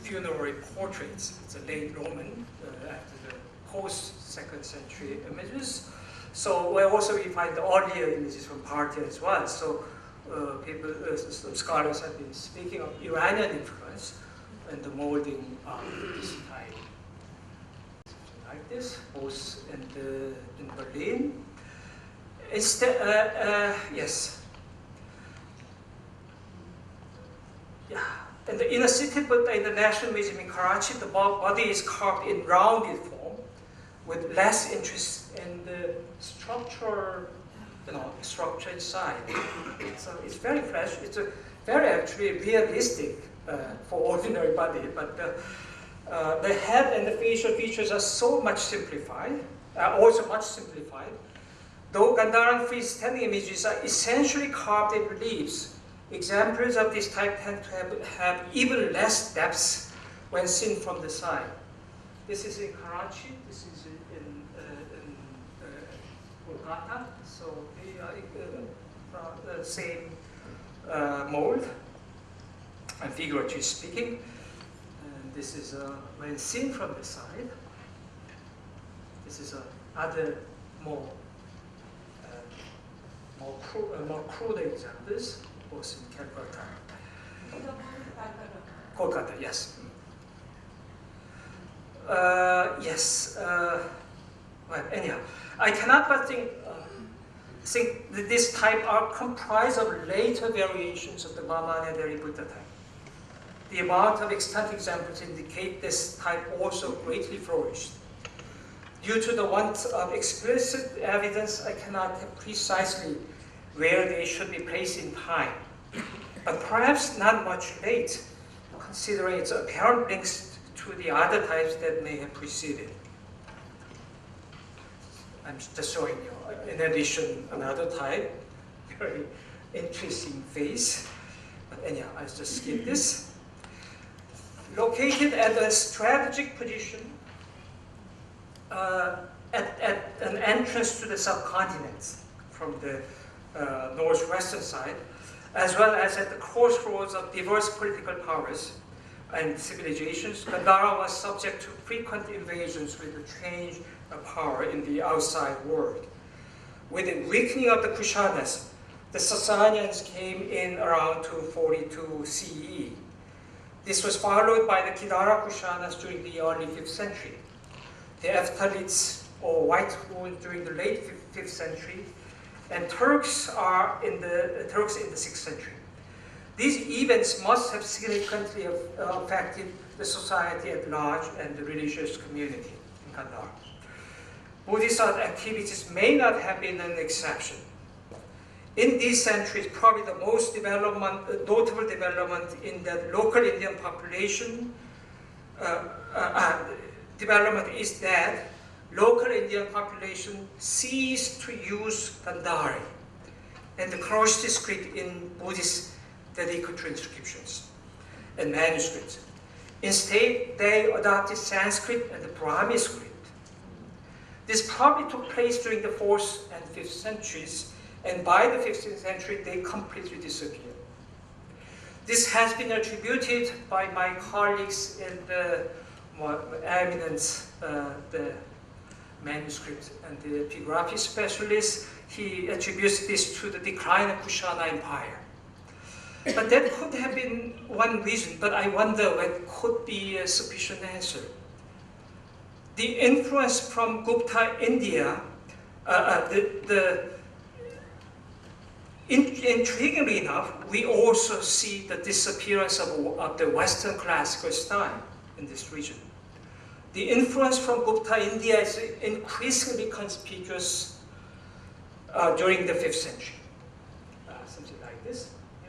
funerary portraits. It's a late Roman after the post-2nd century images. So we find the earlier images from Parthia as well. So some scholars have been speaking of Iranian influence and the molding of this type. Something like this, both in Berlin. Instead, yes. Yeah. In the inner city, but in the National Museum in Karachi, the body is carved in rounded form, with less interest in the structure inside. So it's very fresh. It's a very actually realistic for ordinary body, but the head and the facial features are so much simplified, also much simplified. Though Gandharan freestanding images are essentially carved in reliefs, examples of this type tend to have even less depth when seen from the side. This is in Karachi, this is in Kolkata, so they are from the same mold, and figuratively speaking. And this is when seen from the side. This is other more crude examples, both in Calcutta. Kolkata, yes. Yes. Well, anyhow, I cannot but think that this type are comprised of later variations of the Vamana Buddha type. The amount of extant examples indicate this type also greatly flourished. Due to the want of explicit evidence, I cannot tell precisely where they should be placed in time, but perhaps not much late, considering its apparent links to the other types that may have preceded. I'm just showing you, in addition, another type, very interesting face. But anyhow, I'll just skip this. Located at a strategic position at an entrance to the subcontinent from the northwestern side, as well as at the crossroads of diverse political powers and civilizations, Gandhara was subject to frequent invasions with the change of power in the outside world. With the weakening of the Kushanas, the Sasanians came in around 242 CE. This was followed by the Gandhara Kushanas during the early 5th century, the Eftalites or White Huns during the late 5th century, and Turks in the 6th century. These events must have significantly affected the society at large and the religious community in Gandhara. Buddhist activities may not have been an exception. In these centuries, probably the most notable development in the local Indian population development is that local Indian population ceased to use Gandhari and the Kharosthi script in Buddhist Vedic transcriptions and manuscripts. Instead, they adopted Sanskrit and the Brahmi script. This probably took place during the 4th and 5th centuries, and by the 15th century, they completely disappeared. This has been attributed by my colleagues in the more eminent the manuscript and the epigraphy specialist. He attributes this to the decline of Kushana Empire. But that could have been one reason, but I wonder what could be a sufficient answer. The influence from Gupta India, intriguingly enough, we also see the disappearance of the Western classical style in this region. The influence from Gupta India is increasingly conspicuous during the 5th century. Something like this.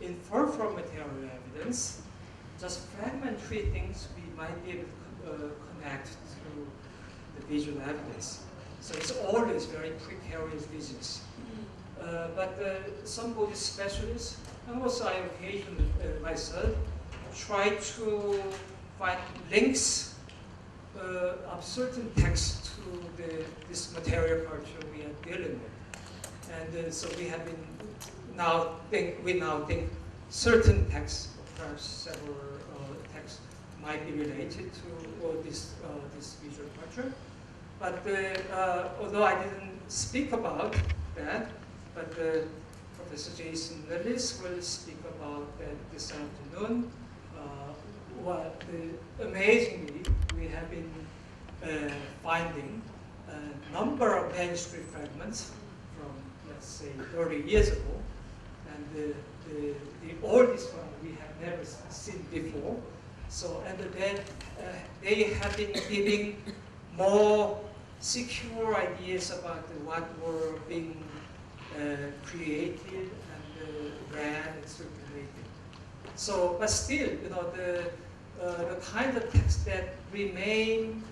infer from material evidence, just fragmentary things we might be able to connect to the visual evidence. So it's always very precarious business. But some Buddhist specialists, and also I occasionally myself, try to find links of certain texts to this material culture we are dealing with. And so we have been we now think certain texts, perhaps several texts, might be related to this visual culture. But although I didn't speak about that, but Professor Jason Lillis will speak about that this afternoon. Amazingly, we have been finding a number of manuscript fragments from, let's say, 30 years ago, and the oldest one we have never seen before. So, and then they have been giving more secure ideas about what were being created and read and circulated. So, but still, the kind of text that remain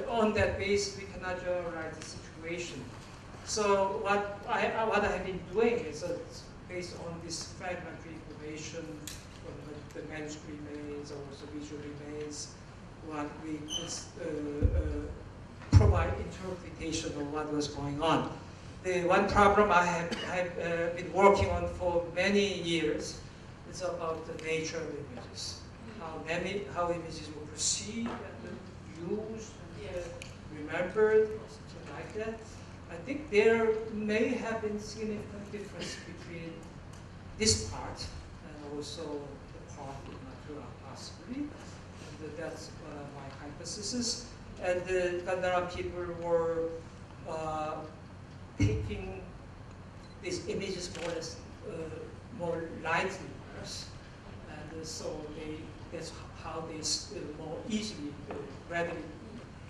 on that base, we cannot generalize the situation. So what I have been doing is based on this fragmentary information from the manuscript remains, also visual remains, what we provide interpretation of what was going on. The one problem I have been working on for many years is about the nature of images. How images were perceived and used and remembered, or something like that. I think there may have been significant difference between this part and also the part in Natura, possibly. And that's my hypothesis. And the Gandhara people were taking these images more lightly, perhaps. And so that's how they more easily, readily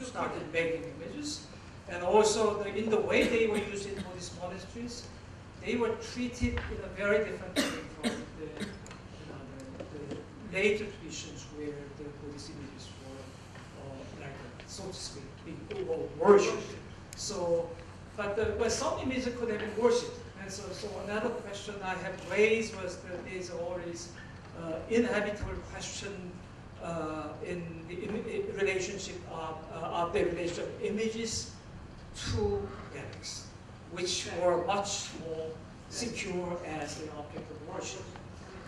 started making images. And also, in the way they were used in Buddhist monasteries, they were treated in a very different way from the later traditions where the Buddhist images were, so to speak, being worshipped. So, but some images could have been worshipped. And so another question I have raised was that there's always inevitable question in the relationship of the relation of images to relics, which were much more secure as an object of worship.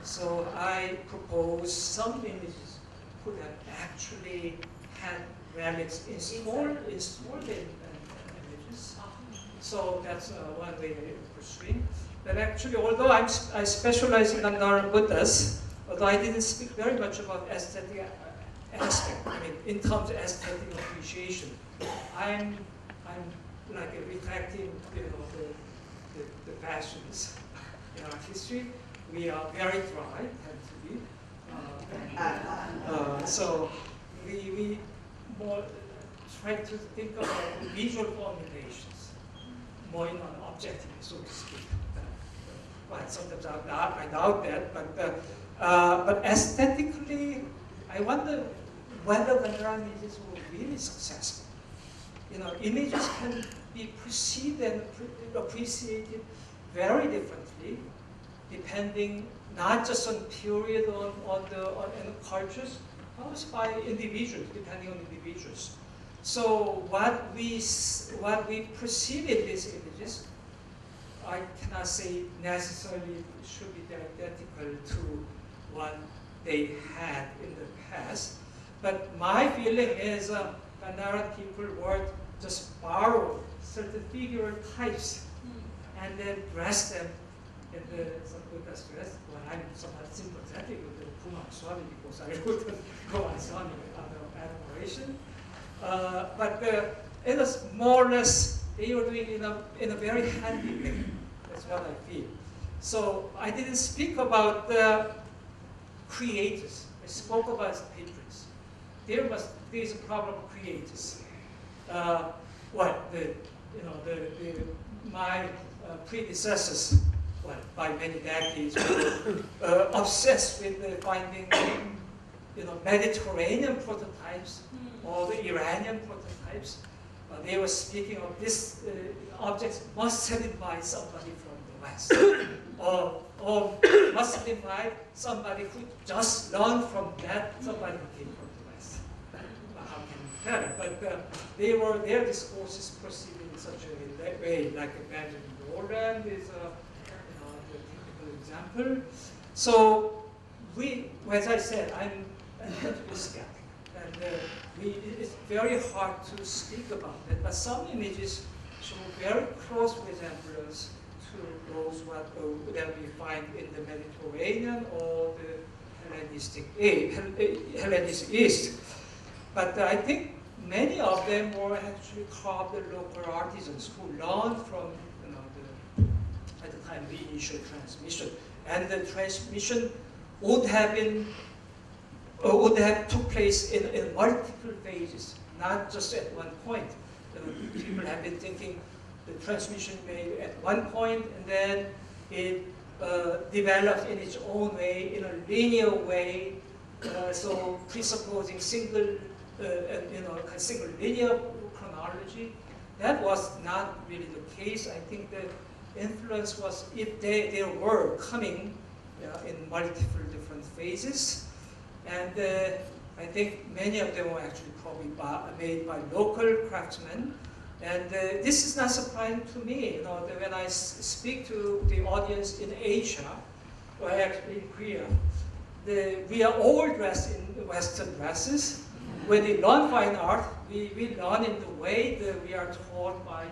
So I propose some images could have actually had relics installed in images. So that's one way of pursuing. But actually, although I specialize in Gandhara Buddhas, although I didn't speak very much about aesthetic aspect, I mean, in terms of aesthetic appreciation, I'm like reflecting, the fashions in art history. We are very dry, tend to be. So we more try to think about visual formulations, more in an objective, so to speak. Well, sometimes I doubt that, but aesthetically, I wonder whether Gandhara images were really successful. Images can be perceived and appreciated very differently, depending not just on period and cultures, but also by individuals, depending on individuals. So what we perceive in these images, I cannot say necessarily should be identical to what they had in the past. But my feeling is Gandhara people would just borrow certain figure types and then dress them in some Buddha's dress. Well, I'm somewhat sympathetic with the Kumar Swami because I wouldn't go on Swami out of admiration. But it was more or less, they were doing it in a very handy way. That's what I feel. So I didn't speak about the creators. I spoke about patrons. There's a problem of creators. My predecessors well, by many decades, were obsessed with finding, Mediterranean prototypes or the Iranian prototypes. They were speaking of this objects must have been by somebody from the West, or must have been by somebody who just learned from that somebody who came from the West. How can you tell? But their discourses proceeded in such a way, like Benjamin Rowland is a typical example. So as I said, I'm a skeptic, and it's very hard to speak about it. But some images show very close resemblance to those that we find in the Mediterranean or the Hellenistic East. But I think many of them were actually carved by local artisans who learned from at the time the initial transmission, and the transmission would have took place in multiple phases, not just at one point. People have been thinking the transmission made at one point, and then it developed in its own way, in a linear way, so presupposing single linear chronology. That was not really the case. I think the influence was, if they were coming in multiple different phases, and I think many of them were actually probably made by local craftsmen. And this is not surprising to me. When I speak to the audience in Asia, or actually in Korea, we are all dressed in Western dresses. When we learn fine art, we learn in the way that we are taught by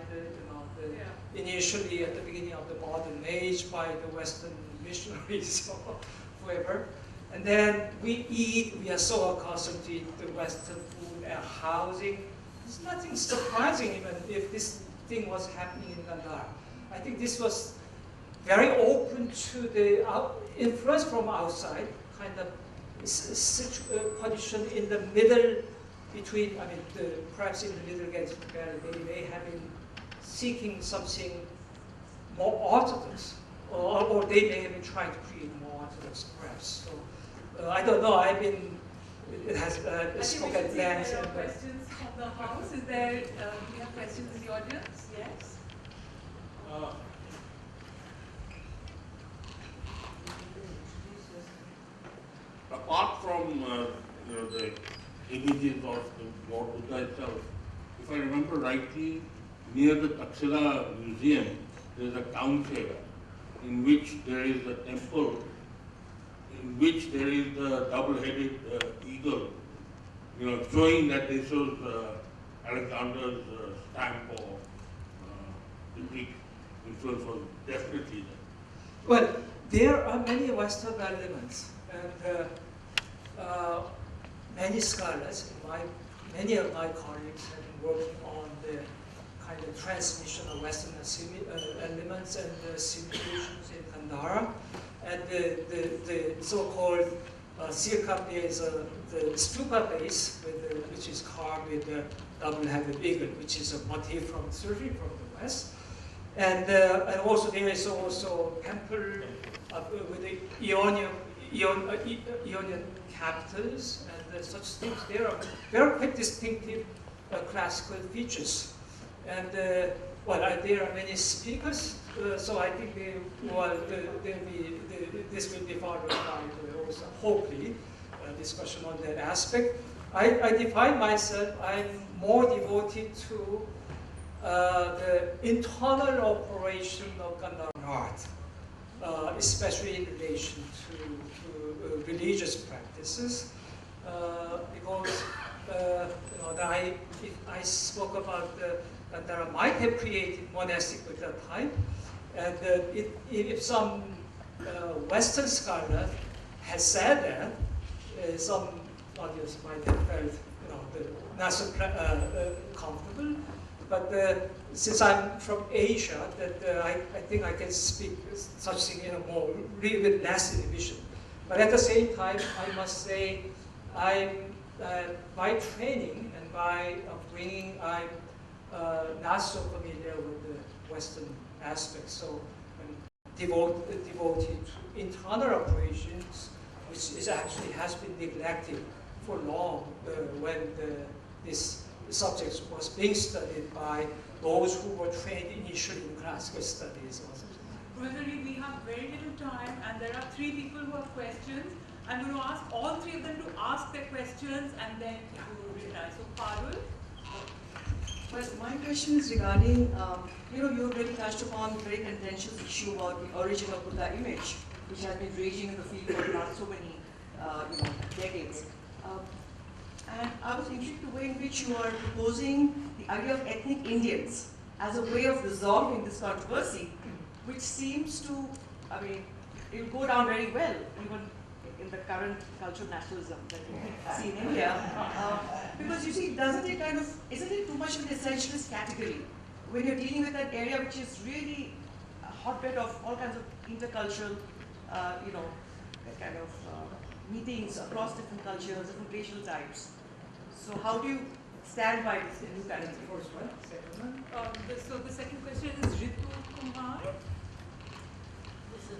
initially at the beginning of the modern age by the Western missionaries or whoever. And then we are so accustomed to eat the Western food and housing. There's nothing surprising even if this thing was happening in Gandhara. I think this was very open to the influence from outside, kind of position in the middle between, perhaps in the middle against they may have been seeking something more orthodox, or they may have been trying to create more orthodox perhaps. So I don't know, it has spoken at length. There are questions from the house. Do you have questions in the audience? Yes? Apart from the images of the Lord Buddha itself, if I remember rightly, near the Taxila Museum, there is a town fair in which there is a temple, in which there is the double-headed eagle, showing that this was Alexander's stamp, or the Greek influence was definitely there. Well, there are many Western elements, and many scholars, many of my colleagues have been working on the kind of transmission of Western elements and simulations in Gandhara. And the so-called Sirkap is the stupa base, which is carved with the double-headed eagle, which is a motif from surgery from the West. And also there is also temple with the Ionian capitals and such things. There are quite distinctive classical features. And there are many speakers, so I think this will be followed by also hopefully discussion on that aspect. I define myself, I'm more devoted to the internal operation of Gandhara art, especially in relation to religious practices, because I spoke about Gandhara might have created monastic at that time, and if some Western scholar has said that, some audience might have felt not so comfortable. But since I'm from Asia, I think I can speak such thing in a really with less inhibition. But at the same time, I must say, by training and by upbringing, I'm not so familiar with the Western aspects. So devoted to internal operations, which is actually has been neglected for long when this subject was being studied by those who were trained initially in classical studies. Professor, we have very little time, and there are 3 people who have questions. I'm going to ask all 3 of them to ask their questions, and then to reply. So, Parul? Well, my question is regarding, you really touched upon the very contentious issue about the origin of Buddha image, which has been raging in the field for not so many, decades. And I was intrigued the way in which you are proposing the idea of ethnic Indians as a way of resolving this controversy, which seems to, it will go down very well, even in the current cultural nationalism that we see in India. Because you see, isn't it too much of an essentialist category when you're dealing with an area which is really a hotbed of all kinds of intercultural, meetings across different cultures, different racial types. So how do you stand by this new category? First one, second one. So the second question is Ritu Kumar. This is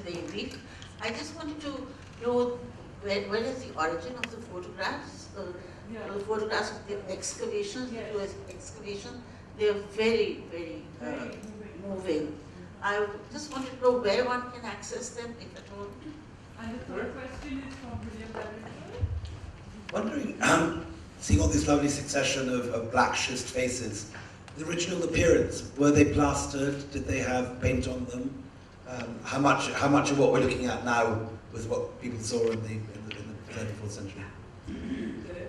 very brief. I just wanted to know where is the origin of the photographs? The photographs of the excavations, Yes. the US excavation, they are very, very moving. I just wanted to know where one can access them, if at all. And the third question is from William Lavender. Wondering, seeing all this lovely succession of black schist faces, the original appearance, were they plastered? Did they have paint on them? How much of what we're looking at now was what people saw in the 34th century?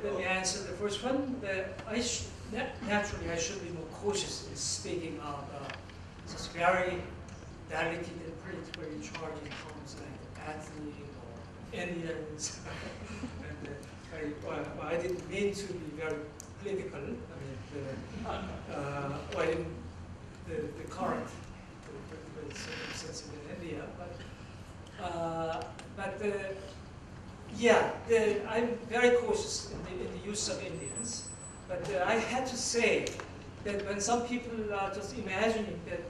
Let me answer the first one. Naturally, I should be more cautious in speaking of such very delicate and politically charged terms like ethnic or Indians. And I didn't mean to be very political. In the current political circumstances in India, I'm very cautious in the use of Indians. But I had to say that when some people are just imagining that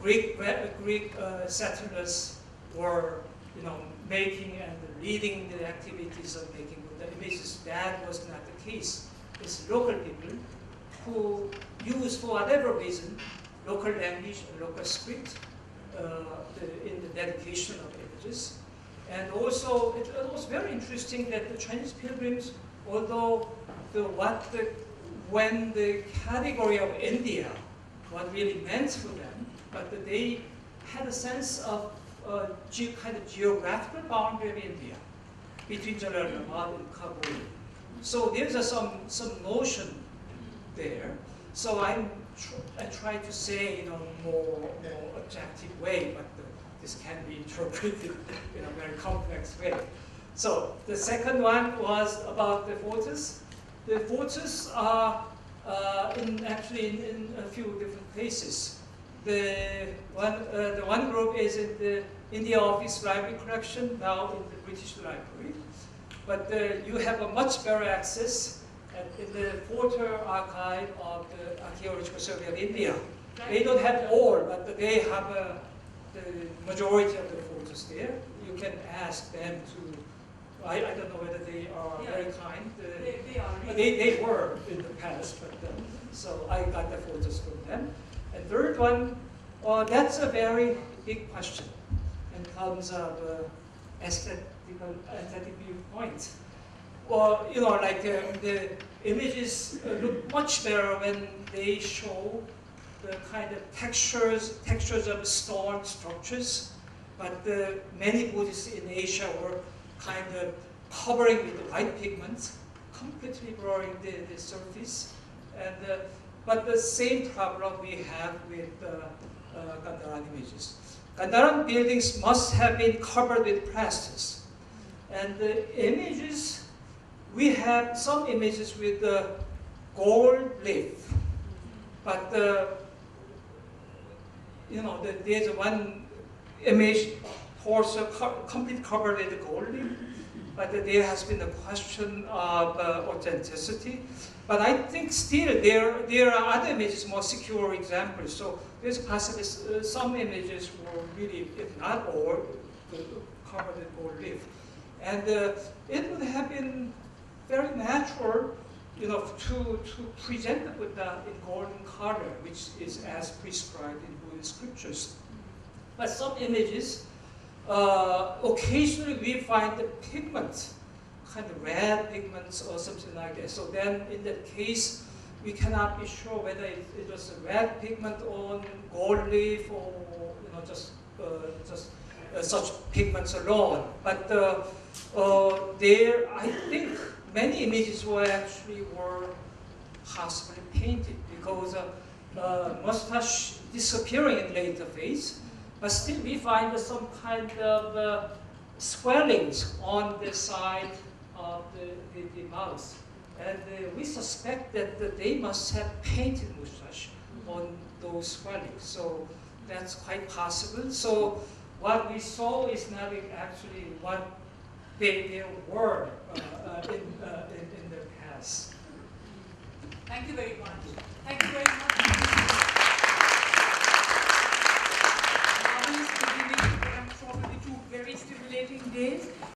Greek settlers were making and leading the activities of making Buddha images, that was not the case. It's local people who use, for whatever reason, local language and local script in the dedication of images. And also, it was very interesting that the Chinese pilgrims, although when the category of India, what really meant for them, but they had a sense of kind of geographical boundary of India between Jalalabad and Kabul. So there's some notion there. So I try to say in a more objective way, but this can be interpreted in a very complex way. So the second one was about the photos. The photos are actually in a few different places. The one group is in the India Office Library collection, now in the British Library. But you have a much better access in the photo archive of the Archaeological Survey of India. They don't have all, but they have the majority of the photos there. You can ask them to. I don't know whether they are very kind. They are. They were in the past, but so I got the photos from them. And third one, that's a very big question in terms of aesthetic viewpoint. Or the images look much better when they show the kind of textures of stone structures. But many Buddhists in Asia were kind of covering with white pigments, completely blurring the surface. And but the same problem we have with Gandharan images. Gandharan buildings must have been covered with plasters. And the images, we have some images with the gold leaf, but there's one image also completely covered with the gold leaf, but there has been a question of authenticity. But I think still there are other images, more secure examples. So there's possibly some images were really, if not all, covered in gold leaf. And it would have been very natural, to present the Buddha in golden color, which is as prescribed in Buddhist scriptures. But some images, occasionally we find the pigment, kind of red pigments or something like that. So then in that case, we cannot be sure whether it was a red pigment on gold leaf or just such pigments alone. But there, I think many images were possibly painted because mustache disappearing in later phase, but still we find some kind of swellings on the side of the mouth. And we suspect that they must have painted mustache on those swellings. So that's quite possible. So what we saw is not actually what they were in the past. Thank you very much. Thank you very much. Probably 2 very stimulating days.